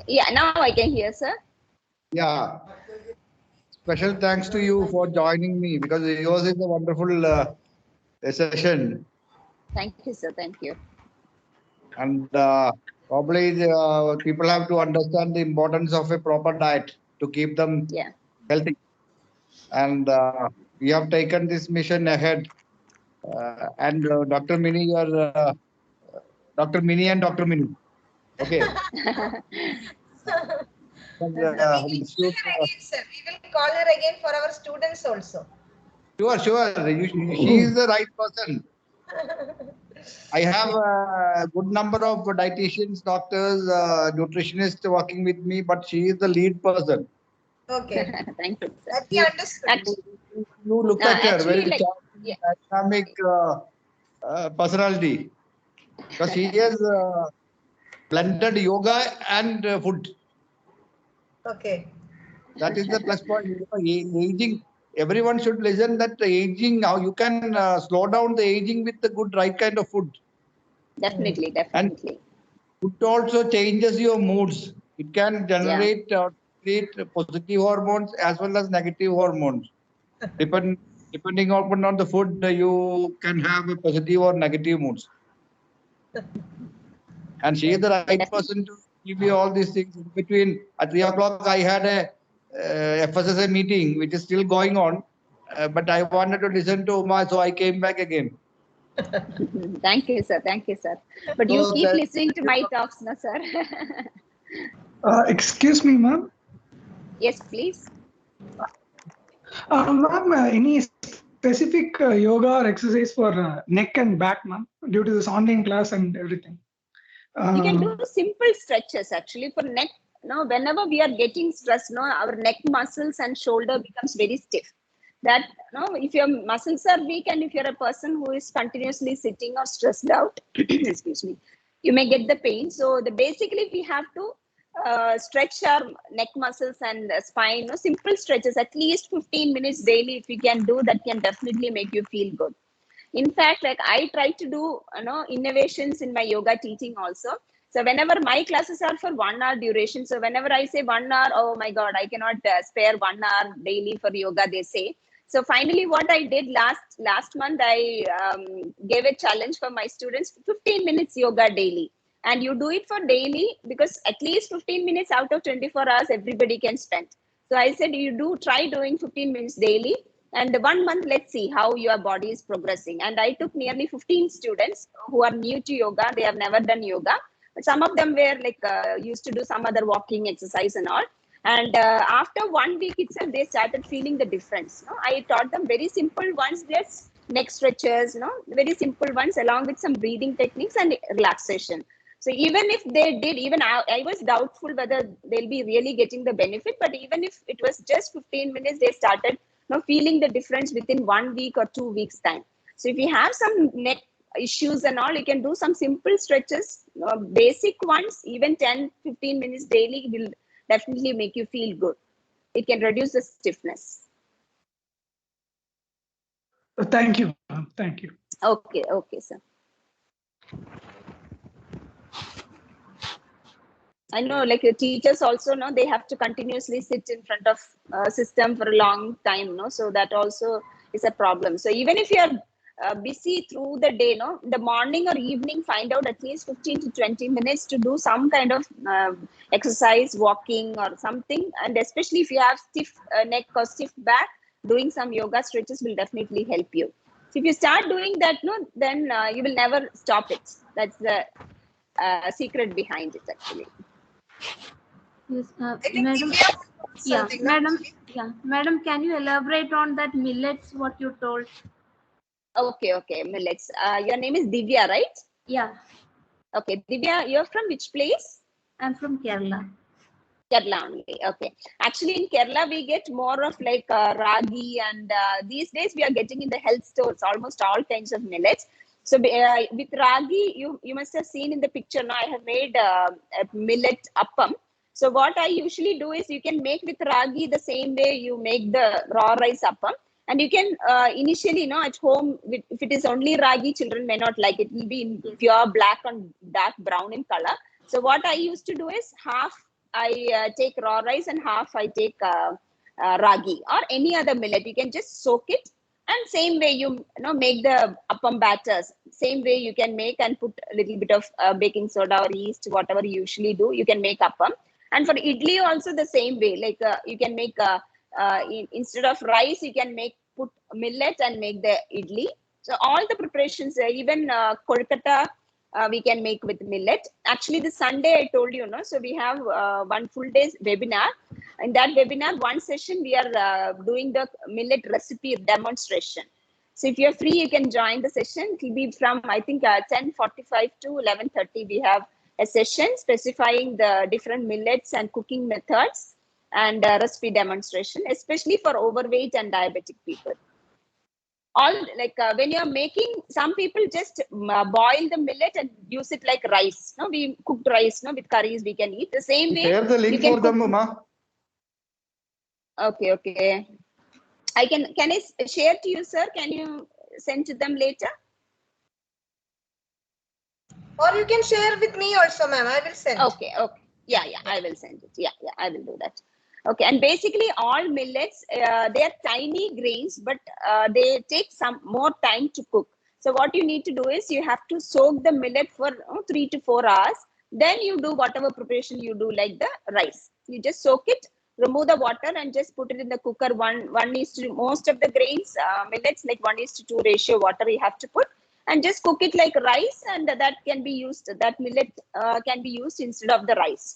Yeah, now I can hear, sir. Yeah. Special thanks to you for joining me, because yours is a wonderful session. Thank you, sir. Thank you. And probably people have to understand the importance of a proper diet to keep them healthy. And we have taken this mission ahead. And Dr. Mini, you're Dr. Mini and Dr. Mini. Okay. We will call her again, sir. We will call her again for our students also. Sure. She is the right person. I have a good number of dietitians, doctors, nutritionists working with me, but she is the lead person. Okay. Thank you, sir. That we understood. You look at her, Actually, very like, charming, yeah. dynamic personality. Because she has blended yoga and food. Okay. That is the plus point. Aging, everyone should listen that aging, how you can slow down the aging with the good, right kind of food. Definitely, And definitely. food also changes your moods. It can generate create positive hormones as well as negative hormones. Depending on the food, you can have a positive or negative moods. And she is the Yeah, right definitely. person to give you all these things. In between, at 3 o'clock, I had a FSSA meeting, which is still going on. But I wanted to listen to Uma, so I came back again. Thank you, sir. Thank you, sir. But you So keep that- listening to my talks, no, sir. Excuse me, ma'am. Yes, please. Ma'am, any specific yoga or exercise for neck and back, ma'am, due to this online class and everything? We can do simple stretches actually for neck. No, whenever we are getting stressed, no, our neck muscles and shoulder becomes very stiff. That no, if your muscles are weak and if you're a person who is continuously sitting or stressed out, excuse me, you may get the pain. So the basically we have to stretch our neck muscles and spine. No, simple stretches, at least 15 minutes daily. If you can do that, can definitely make you feel good. In fact, like I try to do innovations in my yoga teaching also. So whenever my classes are for 1 hour duration, so whenever I say 1 hour, oh my god, I cannot spare 1 hour daily for yoga, they say. So finally what I did last month, I gave a challenge for my students, 15 minutes yoga daily. And you do it for daily, because at least 15 minutes out of 24 hours everybody can spend. So I said, you try doing 15 minutes daily, and 1 month, let's see how your body is progressing. And I took nearly 15 students who are new to yoga. They have never done yoga, but some of them were like used to do some other walking exercise and all. And after 1 week itself, they started feeling the difference. I taught them very simple ones, just neck stretches, very simple ones, along with some breathing techniques and relaxation. So even if they did, even I was doubtful whether they'll be really getting the benefit, but even if it was just 15 minutes, they started feeling the difference within 1 week or 2 weeks time. So if you have some neck issues and all, you can do some simple stretches, basic ones, even 10-15 minutes daily will definitely make you feel good. It can reduce the stiffness. Thank you, ma'am. Thank you. Okay, sir. I know, like teachers also know they have to continuously sit in front of system for a long time, so that also is a problem. So even if you are busy through the day, the morning or evening, find out at least 15 to 20 minutes to do some kind of exercise, walking or something. And especially if you have stiff neck or stiff back, doing some yoga stretches will definitely help you. So if you start doing that, then you will never stop it. That's the secret behind it, actually. Yes, I think madam. Divya wants Yeah, something, no? madam. Yeah, madam. Can you elaborate on that millets? What you told? Okay, millets. Your name is Divya, right? Yeah, Okay, Divya, you're from which place? I'm from Kerala. Kerala only. Okay. Actually, in Kerala, we get more of like ragi, and these days we are getting in the health stores almost all kinds of millets. So with ragi, you must have seen in the picture now, I have made a millet appam. So what I usually do is you can make with ragi the same way you make the raw rice appam. And you can initially, at home, if it is only ragi, children may not like it. It will be in pure black and dark brown in color. So what I used to do is half I take raw rice and half I take ragi or any other millet. You can just soak it, and same way you make the appam batters. Same way you can make and put a little bit of baking soda or yeast, whatever you usually do. You can make appam, and for idli also the same way. Like you can make instead of rice, you can put millet and make the idli. So all the preparations, even kolkata, we can make with millet. Actually, the Sunday I told you, no, so we have one full day's webinar. In that webinar, one session we are doing the millet recipe demonstration. So if you're free, you can join the session. It will be from, I think, 10:45 to 11:30. We have a session specifying the different millets and cooking methods and recipe demonstration, especially for overweight and diabetic people. All like when you're making, some people just boil the millet and use it like rice. No, we cooked rice, no, with curries we can eat the same way. Share the link for them, Uma. Okay, okay. Can I share to you, sir? Can you send to them later? Or you can share with me also, ma'am. I will send. Okay, okay. Yeah, I will send it. Yeah, I will do that. Okay, and basically all millets, they are tiny grains, but they take some more time to cook. So what you need to do is you have to soak the millet for 3 to 4 hours. Then you do whatever preparation you do, like the rice. You just soak it, remove the water, and just put it in the cooker. One is to most of the grains, millets, like 1:2 ratio water you have to put, and just cook it like rice, and that can be used. That millet can be used instead of the rice.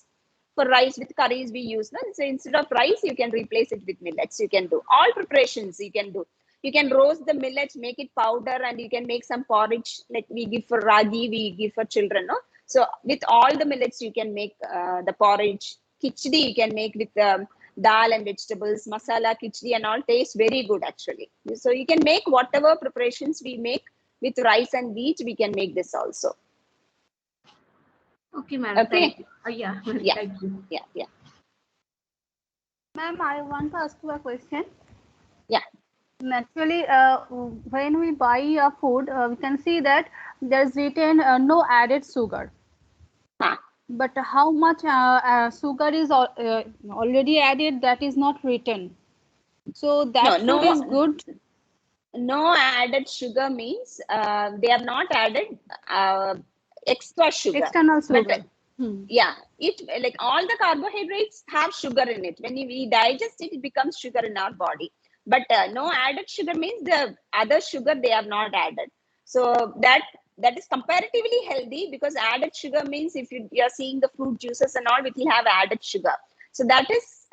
For rice with curries we use, no? So instead of rice, you can replace it with millets. You can do all preparations. You can do. You can roast the millets, make it powder, and you can make some porridge like we give for ragi, we give for children. No, so with all the millets, you can make the porridge. Khichdi you can make with dal and vegetables, masala khichdi and all. Tastes very good actually. So you can make whatever preparations we make with rice and wheat. We can make this also. Okay, ma'am. Okay. Thank you. Yeah. Yeah. Thank you. Yeah. Ma'am, I want to ask you a question. Yeah. Naturally, when we buy a food, we can see that there's written no added sugar. But how much sugar is already added, that is not written. So that food is good. No added sugar means they have not added extra sugar. External sugar. But, yeah, it like all the carbohydrates have sugar in it. When we digest it, it becomes sugar in our body. But no added sugar means the other sugar they have not added. So that is comparatively healthy, because added sugar means if you are seeing the fruit juices and all, it will have added sugar. So that is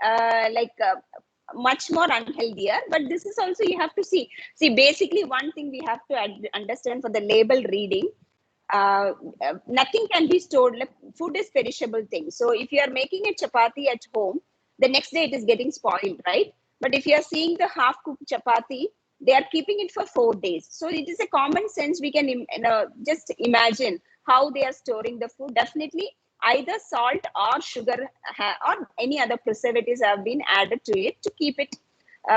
much more unhealthier. But this is also, you have to see basically one thing we have to understand for the label reading. Nothing can be stored. Like, food is perishable thing. So if you are making a chapati at home, the next day it is getting spoiled, right? But if you are seeing the half cooked chapati, they are keeping it for 4 days. So it is a common sense. We can just imagine how they are storing the food. Definitely either salt or sugar or any other preservatives have been added to it to keep it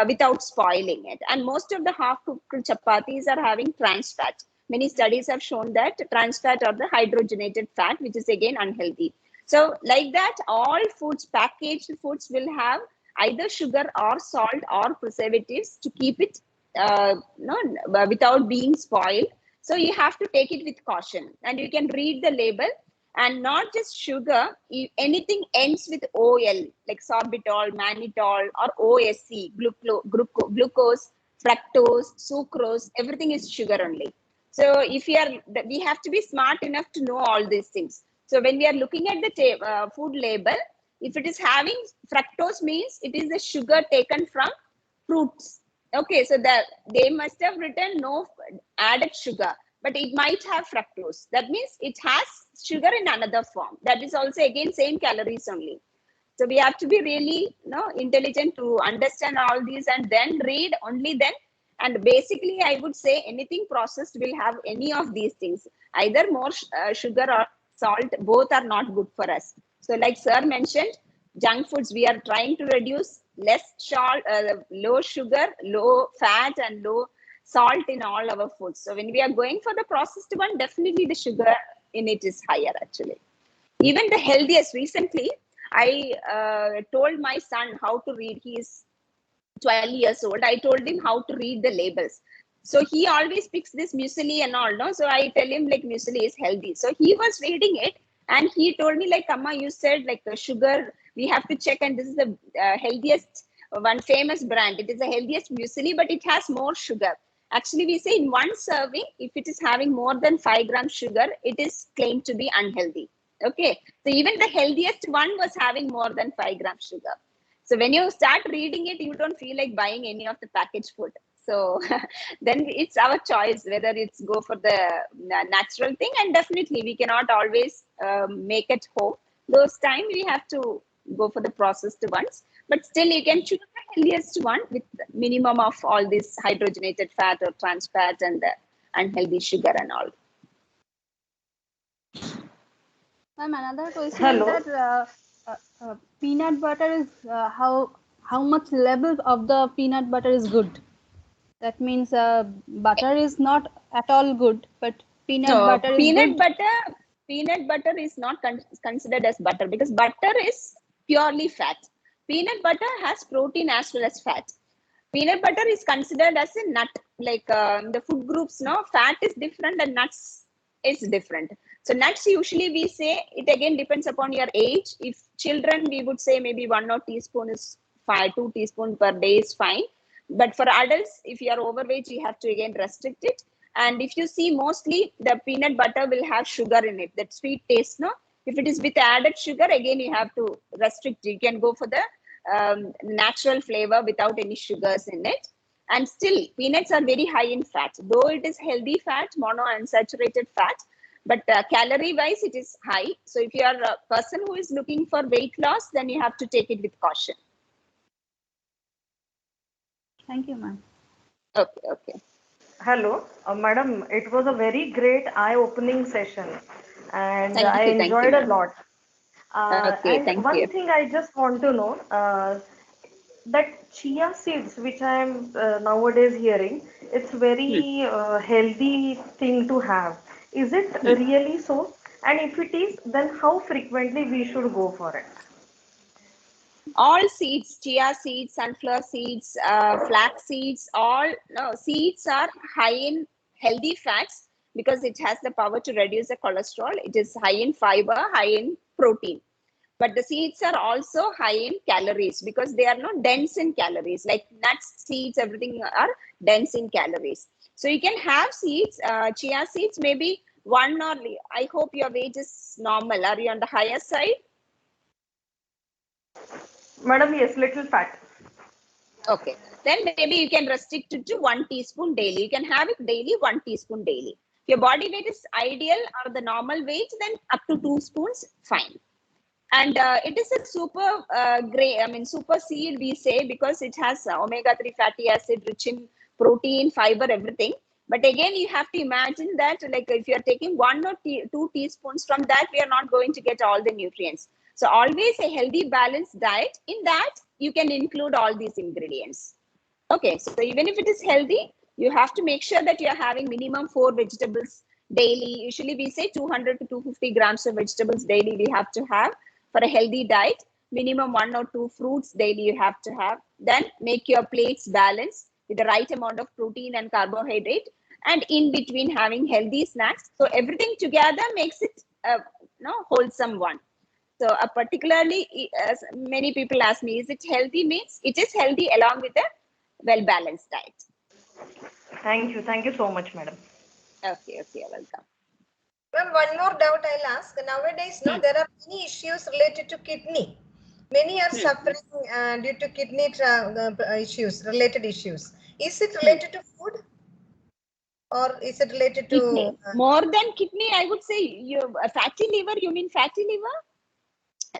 without spoiling it. And most of the half cooked chapatis are having trans fat. Many studies have shown that trans fat or the hydrogenated fat, which is again unhealthy. So like that, all foods, packaged foods, will have either sugar or salt or preservatives to keep it without being spoiled. So you have to take it with caution, and you can read the label. And not just sugar, anything ends with OL, like sorbitol, mannitol, or OSC, glucose, fructose, sucrose, everything is sugar only. So we have to be smart enough to know all these things. So when we are looking at the food label, if it is having fructose, means it is the sugar taken from fruits. Okay, so that they must have written no added sugar, but it might have fructose. That means it has sugar in another form. That is also again same calories only. So we have to be really intelligent to understand all these, and then read only then. And basically, I would say anything processed will have any of these things. Either more sugar or salt, both are not good for us. So like sir mentioned, junk foods, we are trying to reduce less salt, low sugar, low fat, and low salt in all our foods. So when we are going for the processed one, definitely the sugar in it is higher actually. Even the healthiest, recently, I told my son how to read. He is 12 years old. I told him how to read the labels. So he always picks this muesli and all, no? So I tell him like muesli is healthy. So he was reading it, and he told me like, Amma, you said like sugar, we have to check, and this is the healthiest, one famous brand. It is the healthiest muesli, but it has more sugar. Actually, we say in one serving, if it is having more than 5 grams sugar, it is claimed to be unhealthy. Okay, so even the healthiest one was having more than 5 grams sugar. So when you start reading it, you don't feel like buying any of the packaged food. So then it's our choice whether it's go for the natural thing, and definitely we cannot always make at home. Those time we have to go for the processed ones, but still you can choose the healthiest one with minimum of all this hydrogenated fat or trans fat and the unhealthy sugar and all. Ma'am, another question Hello. is that peanut butter is how much level of the peanut butter is good? That means butter is not at all good, but peanut butter is good. Peanut butter is not considered as butter because butter is purely fat. Peanut butter has protein as well as fat. Peanut butter is considered as a nut, like the food groups, no, fat is different and nuts is different. So nuts usually we say it again depends upon your age. If children, we would say maybe 1 or 2 teaspoon is fine, 2 teaspoons per day is fine. But for adults, if you are overweight, you have to again restrict it. And if you see, mostly the peanut butter will have sugar in it, that sweet taste, no? If it is with added sugar, again, you have to restrict. You can go for the natural flavor without any sugars in it. And still, peanuts are very high in fat, though it is healthy fat, monounsaturated fat, but calorie wise, it is high. So if you are a person who is looking for weight loss, then you have to take it with caution. Thank you, ma'am. Okay. Hello, madam. It was a very great eye-opening session, and Thank I you, enjoyed a lot. Okay, And thank one you. thing I just want to know, that chia seeds, which I am nowadays hearing, it's very healthy thing to have. Is it really so? And if it is, then how frequently we should go for it? All seeds, chia seeds, sunflower seeds, flax seeds, all seeds are high in healthy fats because it has the power to reduce the cholesterol. It is high in fiber, high in protein. But the seeds are also high in calories because they are not dense in calories. Like nuts, seeds, everything are dense in calories. So you can have seeds, chia seeds, maybe one or, I hope your weight is normal. Are you on the higher side? Madam, yes, little fat. Okay, then maybe you can restrict it to 1 teaspoon daily. You can have it daily, 1 teaspoon daily. If your body weight is ideal or the normal weight, then up to 2 spoons, fine. And it is a super super seed, we say, because it has omega-3 fatty acid, rich in protein, fiber, everything. But again, you have to imagine that, like, if you are taking 1 or 2 teaspoons from that, we are not going to get all the nutrients. So always a healthy, balanced diet. In that, you can include all these ingredients. Okay, so even if it is healthy, you have to make sure that you are having minimum 4 vegetables daily. Usually we say 200 to 250 grams of vegetables daily we have to have for a healthy diet. Minimum 1 or 2 fruits daily you have to have. Then make your plates balanced with the right amount of protein and carbohydrate, and in between having healthy snacks. So everything together makes it a wholesome one. So particularly, as many people ask me, is it healthy? Means it is healthy along with a well-balanced diet. Thank you. Thank you so much, madam. Okay, welcome. Well, one more doubt I'll ask. Nowadays, there are many issues related to kidney. Many are suffering due to kidney issues, related issues. Is it related to food? Or is it related kidney. to... More than kidney, I would say fatty liver. You mean fatty liver?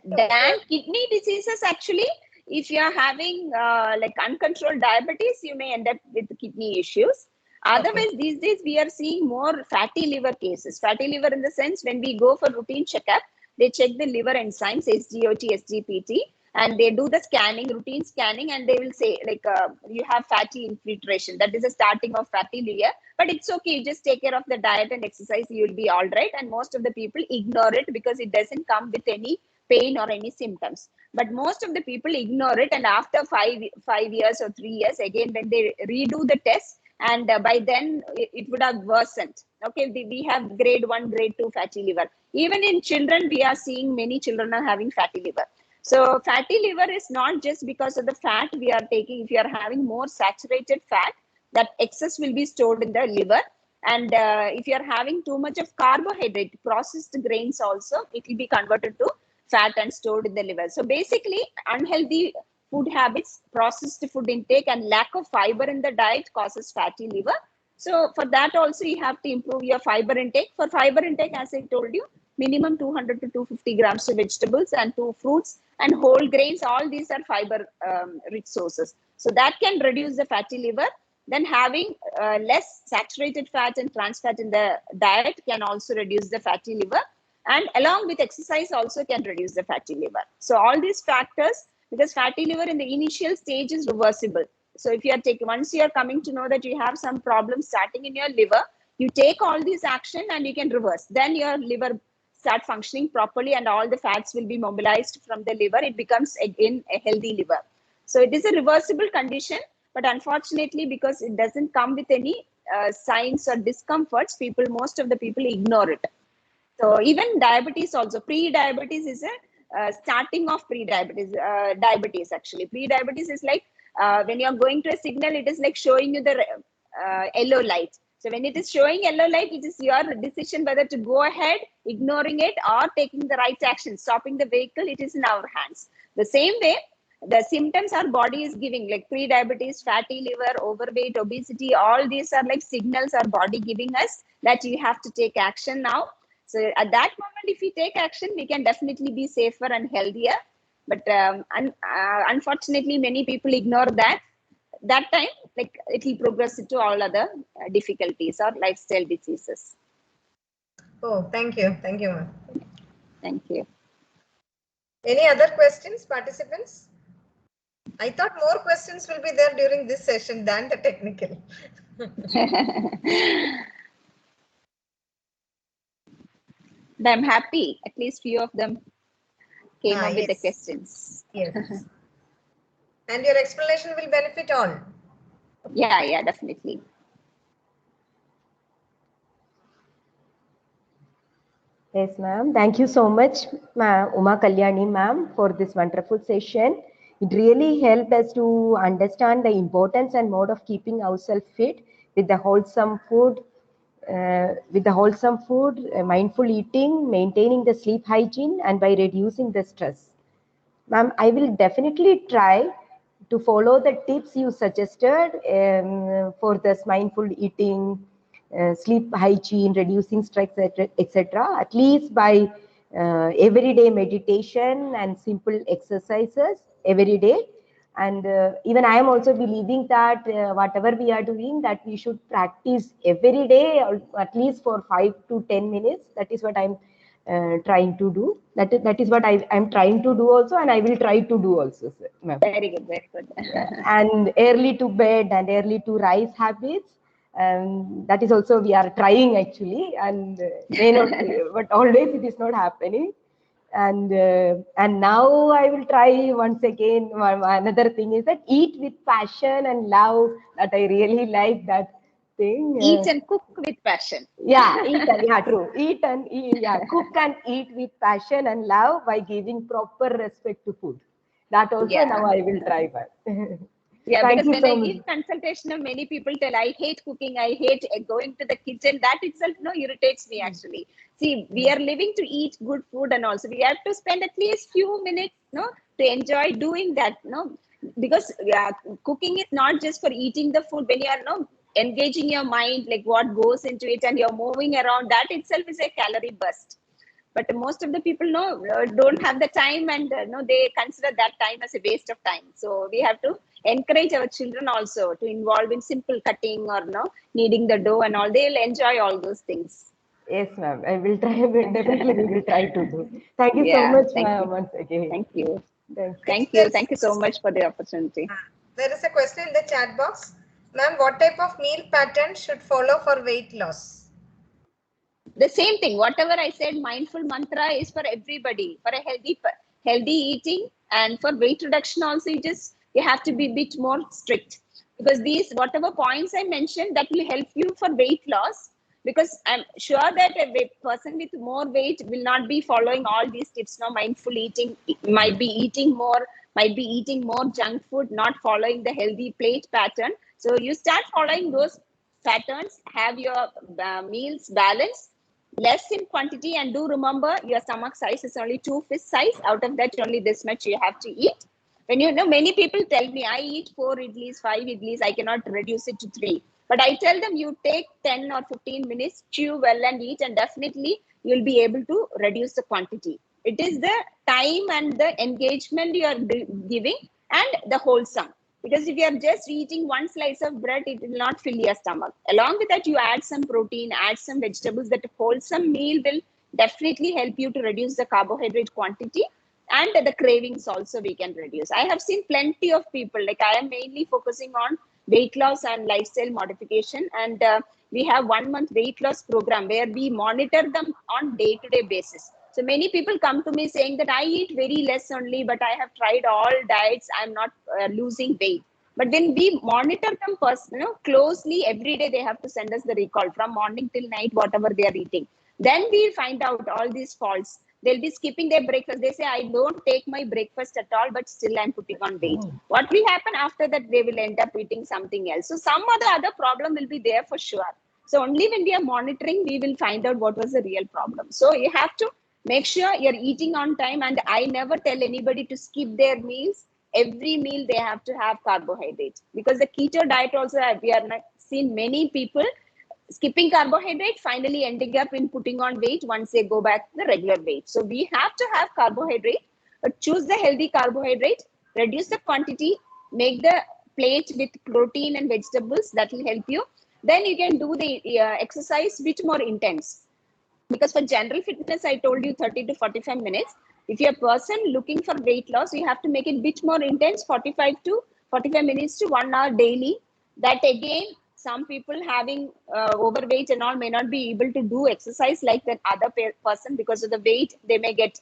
Than kidney diseases, actually, if you are having like uncontrolled diabetes, you may end up with kidney issues. Otherwise, these days we are seeing more fatty liver cases. Fatty liver in the sense, when we go for routine checkup, they check the liver enzymes, SGOT, SGPT, and they do the scanning, routine scanning, and they will say, like, you have fatty infiltration. That is the starting of fatty liver. But it's okay. You just take care of the diet and exercise, you will be all right. And most of the people ignore it because it doesn't come with any pain or any symptoms. But most of the people ignore it, and after 5 years or 3 years, again when they redo the test, and by then it would have worsened. Okay, we have grade 1, grade 2 fatty liver. Even in children, we are seeing many children are having fatty liver. So fatty liver is not just because of the fat we are taking. If you are having more saturated fat, that excess will be stored in the liver. And if you are having too much of carbohydrate, processed grains also, it will be converted to fat and stored in the liver. So basically, unhealthy food habits, processed food intake, and lack of fiber in the diet causes fatty liver. So for that also, you have to improve your fiber intake. For fiber intake, as I told you, minimum 200 to 250 grams of vegetables and 2 fruits and whole grains. All these are fiber rich sources. So that can reduce the fatty liver. Then having less saturated fat and trans fat in the diet can also reduce the fatty liver. And along with exercise also can reduce the fatty liver. So all these factors, because fatty liver in the initial stage is reversible. So if you are taking, once you are coming to know that you have some problems starting in your liver, you take all these action and you can reverse. Then your liver start functioning properly and all the fats will be mobilized from the liver. It becomes again a healthy liver. So it is a reversible condition, but unfortunately, because it doesn't come with any signs or discomforts, most of the people ignore it. So even diabetes also, pre-diabetes is a starting of pre-diabetes, diabetes actually. Pre-diabetes is like when you're going to a signal, it is like showing you the yellow light. So when it is showing yellow light, it is your decision whether to go ahead, ignoring it, or taking the right action, stopping the vehicle. It is in our hands. The same way, the symptoms our body is giving, like pre-diabetes, fatty liver, overweight, obesity, all these are like signals our body giving us that you have to take action now. So at that moment, if we take action, we can definitely be safer and healthier. But unfortunately, many people ignore that. That time, like it will progress into all other difficulties or lifestyle diseases. Oh, thank you. Thank you, ma'am. Thank you. Any other questions, participants? I thought more questions will be there during this session than the technical. I'm happy. At least few of them came up with the Yes. questions. Yes. And your explanation will benefit all. Yeah, definitely. Yes, ma'am. Thank you so much, Uma Kalyani, ma'am, for this wonderful session. It really helped us to understand the importance and mode of keeping ourselves fit with the wholesome food, mindful eating, maintaining the sleep hygiene, and by reducing the stress. Ma'am, I will definitely try to follow the tips you suggested for this mindful eating, sleep hygiene, reducing stress, etc. At least by everyday meditation and simple exercises every day. And even I am also believing that whatever we are doing, that we should practice every day, or at least for 5 to 10 minutes. That is what I'm trying to do. That is what I'm trying to do also, and I will try to do also, ma'am. Very good, very good. And early to bed and early to rise habits. That is also we are trying actually, and may not, but always it is not happening. And now I will try once again. Another thing is that eat with passion and love. That I really like that thing. Eat and cook with passion. Yeah, true. Cook and eat with passion and love by giving proper respect to food. That also now I will try that. Yeah, Thank because you when so I much. give consultation, many people tell, I hate cooking, I hate going to the kitchen. That itself irritates me actually. See, we are living to eat good food, and also we have to spend at least few minutes to enjoy doing that. Because cooking is not just for eating the food. When you are engaging your mind, like what goes into it, and you're moving around, that itself is a calorie burst. But most of the people don't have the time, and they consider that time as a waste of time. So we have to encourage our children also to involve in simple cutting or kneading the dough and all. They'll enjoy all those things. Yes, ma'am. I will try. Definitely, we will try to do. Thank you so much, ma'am. Once again. Thank you. Thank you. Thank you so much for the opportunity. There is a question in the chat box. Ma'am, what type of meal pattern should follow for weight loss? The same thing. Whatever I said, mindful mantra is for everybody, for a healthy eating, and for weight reduction also. You have to be a bit more strict, because whatever points I mentioned, that will help you for weight loss. Because I'm sure that a person with more weight will not be following all these tips. Mindful eating, might be eating more junk food, not following the healthy plate pattern. So you start following those patterns, have your meals balanced, less in quantity, and do remember your stomach size is only 2 fist size. Out of that, only this much you have to eat. When you know, many people tell me, I eat 4 idlis, 5 idlis, I cannot reduce it to 3. But I tell them, you take 10 or 15 minutes, chew well and eat, and definitely you'll be able to reduce the quantity. It is the time and the engagement you are giving and the wholesome. Because if you are just eating one slice of bread, it will not fill your stomach. Along with that, you add some protein, add some vegetables. That wholesome meal will definitely help you to reduce the carbohydrate quantity, and the cravings also we can reduce. I have seen plenty of people, like I am mainly focusing on weight loss and lifestyle modification. And we have 1 month weight loss program where we monitor them on day-to-day basis. So many people come to me saying that I eat very less only, but I have tried all diets, I'm not losing weight. But when we monitor them closely, every day they have to send us the recall from morning till night, whatever they are eating. Then we find out all these faults. They'll be skipping their breakfast. They say, I don't take my breakfast at all, but still I'm putting on weight. What will happen after that? They will end up eating something else. So some other problem will be there for sure. So only when we are monitoring, we will find out what was the real problem. So you have to make sure you're eating on time. And I never tell anybody to skip their meals. Every meal they have to have carbohydrate, because the keto diet also, we are seen many people skipping carbohydrate, finally ending up in putting on weight once they go back to the regular weight. So we have to have carbohydrate, but choose the healthy carbohydrate, reduce the quantity, make the plate with protein and vegetables. That will help you. Then you can do the exercise bit more intense. Because for general fitness, I told you 30 to 45 minutes. If you're a person looking for weight loss, you have to make it a bit more intense, 45 minutes to 1 hour daily. That again, some people having overweight and all may not be able to do exercise like that other person because of the weight. They may get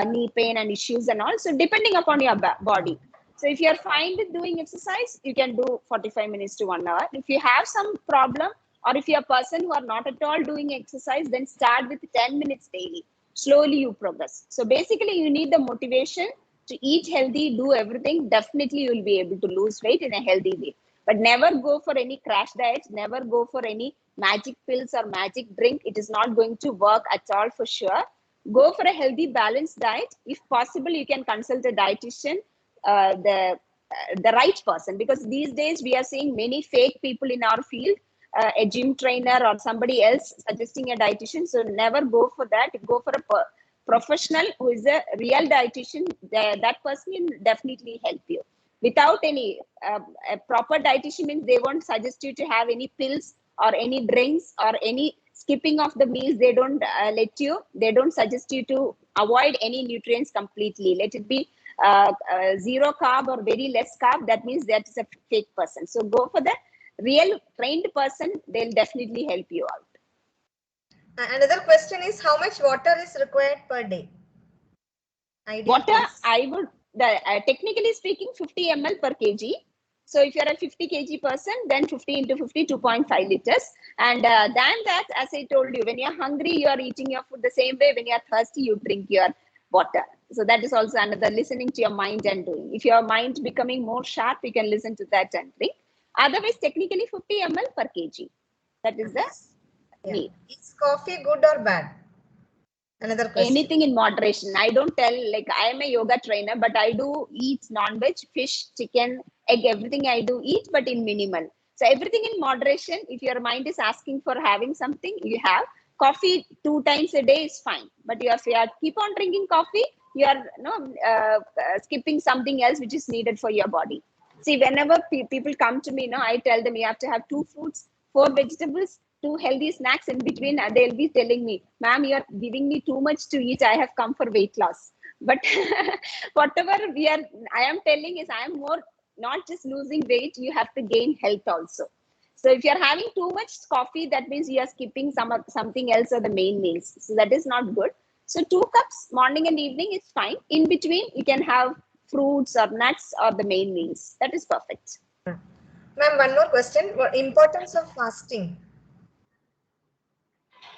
knee pain and issues and all. So depending upon your body. So if you're fine with doing exercise, you can do 45 minutes to 1 hour. If you have some problem, or if you're a person who are not at all doing exercise, then start with 10 minutes daily. Slowly you progress. So basically you need the motivation to eat healthy, do everything. Definitely you will be able to lose weight in a healthy way. But never go for any crash diets. Never go for any magic pills or magic drink. It is not going to work at all for sure. Go for a healthy, balanced diet. If possible, you can consult a dietitian, the right person. Because these days we are seeing many fake people in our field. A gym trainer or somebody else suggesting a dietitian. So never go for that. Go for a professional who is a real dietitian. That person will definitely help you. Without any a proper dietitian means they won't suggest you to have any pills or any drinks or any skipping of the meals. They don't they don't suggest you to avoid any nutrients completely. Let it be zero carb or very less carb. That means that is a fake person. So go for the real trained person. They'll definitely help you out. Another question is, how much water is required per day? Water, I would, technically speaking, 50 ml per kg. So if you're a 50 kg person, then 50 into 50, 2.5 liters. And than that, as I told you, when you're hungry, you're eating your food the same way. When you're thirsty, you drink your water. So that is also another listening to your mind and doing. If your mind becoming more sharp, you can listen to that and drink. Otherwise, technically 50 ml per kg. That is the need. Is coffee good or bad? Another question. Anything in moderation. I don't tell, like I am a yoga trainer, but I do eat non-veg, fish, chicken, egg, everything I do eat, but in minimal. So everything in moderation. If your mind is asking for having something, you have. Coffee 2 times a day is fine. But if you keep on drinking coffee, you are skipping something else which is needed for your body. See, whenever people come to me, I tell them you have to have 2 fruits, 4 vegetables, 2 healthy snacks in between. They'll be telling me, ma'am, you're giving me too much to eat. I have come for weight loss. But whatever I am telling is I am more not just losing weight, you have to gain health also. So if you're having too much coffee, that means you are skipping something else or the main meals. So that is not good. So 2 cups morning and evening is fine. In between, you can have fruits or nuts or the main meals. That is perfect. Ma'am, one more question. What importance of fasting?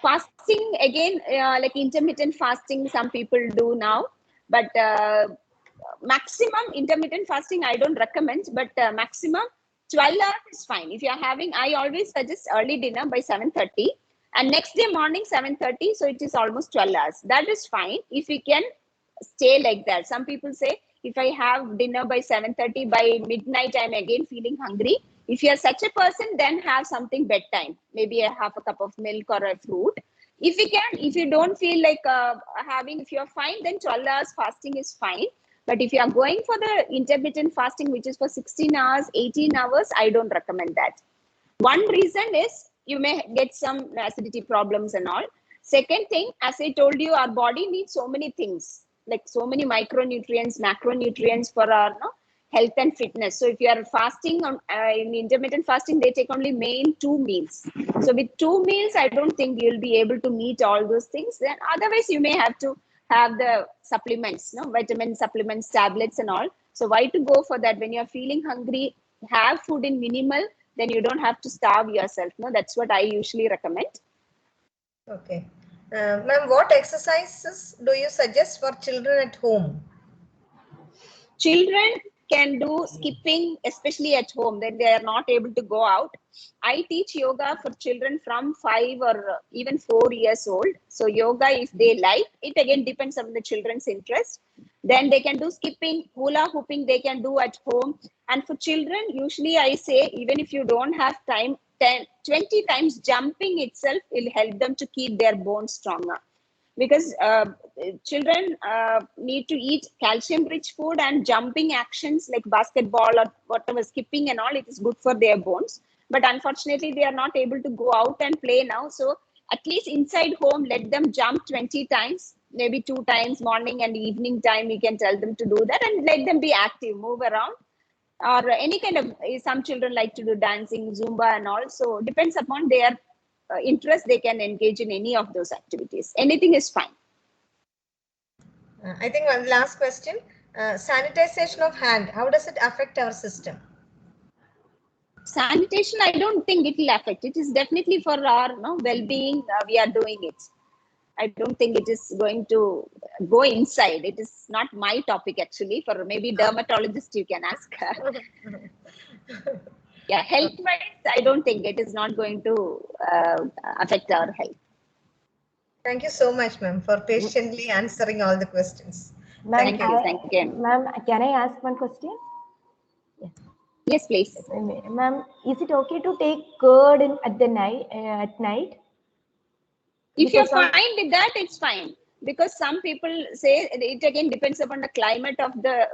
Fasting, again, like intermittent fasting, some people do now. But maximum intermittent fasting, I don't recommend. But maximum 12 hours is fine. If you're having, I always suggest early dinner by 7:30 and next day morning 7:30. So it is almost 12 hours. That is fine if we can stay like that. Some people say, if I have dinner by 7:30, by midnight, I'm again feeling hungry. If you're such a person, then have something bedtime, maybe a half a cup of milk or a fruit. If you can, if you don't feel like having, if you're fine, then 12 hours fasting is fine. But if you are going for the intermittent fasting, which is for 16 hours, 18 hours, I don't recommend that. One reason is you may get some acidity problems and all. Second thing, as I told you, our body needs so many things, like so many micronutrients, macronutrients for our health and fitness. So if you are fasting on in intermittent fasting, they take only main 2 meals. So with 2 meals, I don't think you'll be able to meet all those things. Then otherwise, you may have to have the supplements, vitamin supplements, tablets and all. So why to go for that? When you're feeling hungry, have food in minimal, then you don't have to starve yourself. That's what I usually recommend. Okay. Ma'am, what exercises do you suggest for children at home? Children can do skipping, especially at home, when they are not able to go out. I teach yoga for children from 5 or even 4 years old. So yoga, if they like, it again depends on the children's interest. Then they can do skipping, hula hooping, they can do at home. And for children, usually I say, even if you don't have time, 20 times jumping itself will help them to keep their bones stronger. Because children need to eat calcium-rich food, and jumping actions like basketball or whatever, skipping and all, it is good for their bones. But unfortunately, they are not able to go out and play now. So at least inside home, let them jump 20 times, maybe 2 times, morning and evening time, you can tell them to do that, and let them be active, move around. Or any kind of, some children like to do dancing, Zumba and all. So depends upon their interest, they can engage in any of those activities. Anything is fine. I think one last question. Sanitization of hand, how does it affect our system? Sanitation, I don't think it will affect. It is definitely for our well-being. We are doing it. I don't think it is going to go inside. It is not my topic actually. For maybe dermatologist, you can ask. Yeah, health-wise, I don't think it is not going to affect our health. Thank you so much, ma'am, for patiently answering all the questions. Thank you. Thank you. Ma'am, can I ask one question? Yes, please. Ma'am, is it okay to take curd at night? If you're fine with that, it's fine. Because some people say it again depends upon the climate of the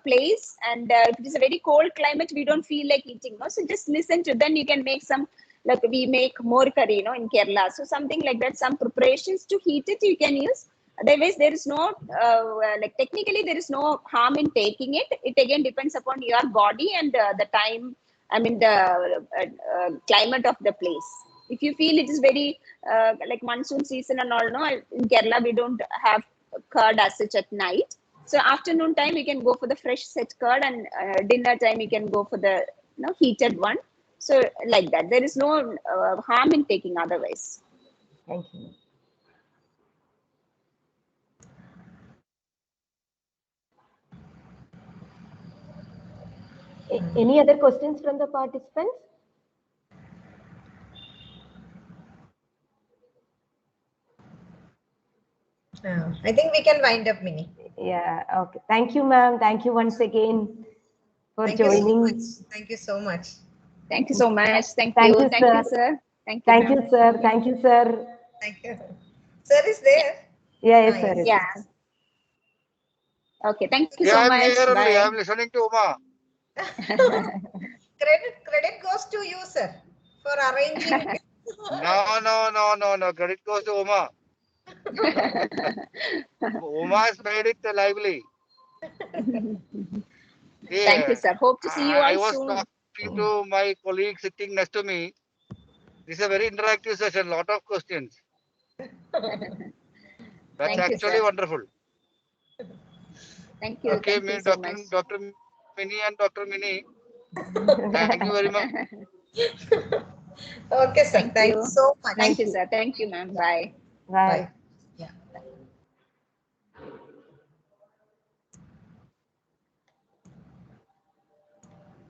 place. And if it is a very cold climate, we don't feel like eating. So just listen to, then you can make some, like we make more curry, in Kerala. So something like that, some preparations to heat it, you can use. Otherwise, there is no, like technically, there is no harm in taking it. It again depends upon your body and the time, the climate of the place. If you feel it is very like monsoon season and all, in Kerala, we don't have curd as such at night. So afternoon time, you can go for the fresh set curd, and dinner time, you can go for the heated one. So like that, there is no harm in taking otherwise. Thank you. Any other questions from the participants? I think we can wind up, Mini. Yeah, okay. Thank you, ma'am. Thank you once again for joining. Thank you so much. Thank you so much. Thank you, you, sir. Thank you, sir. Thank you, sir. Thank you. Sir is there? Yeah, yes, sir. Yeah. Okay, thank you so much. I'm here only. Bye. I'm listening to Uma. Credit goes to you, sir, for arranging. No. Credit goes to Uma. Uma has made it lively. Thank you, sir. Hope to see you all soon. I was talking to my colleague sitting next to me. This is a very interactive session, lot of questions. That's actually wonderful. Thank you. Okay, Thank you so much. Dr. Mini and Dr. Mini. Thank you very much. Okay, sir. Thank you so much. Thank you, sir. Thank you, ma'am. Bye. Bye.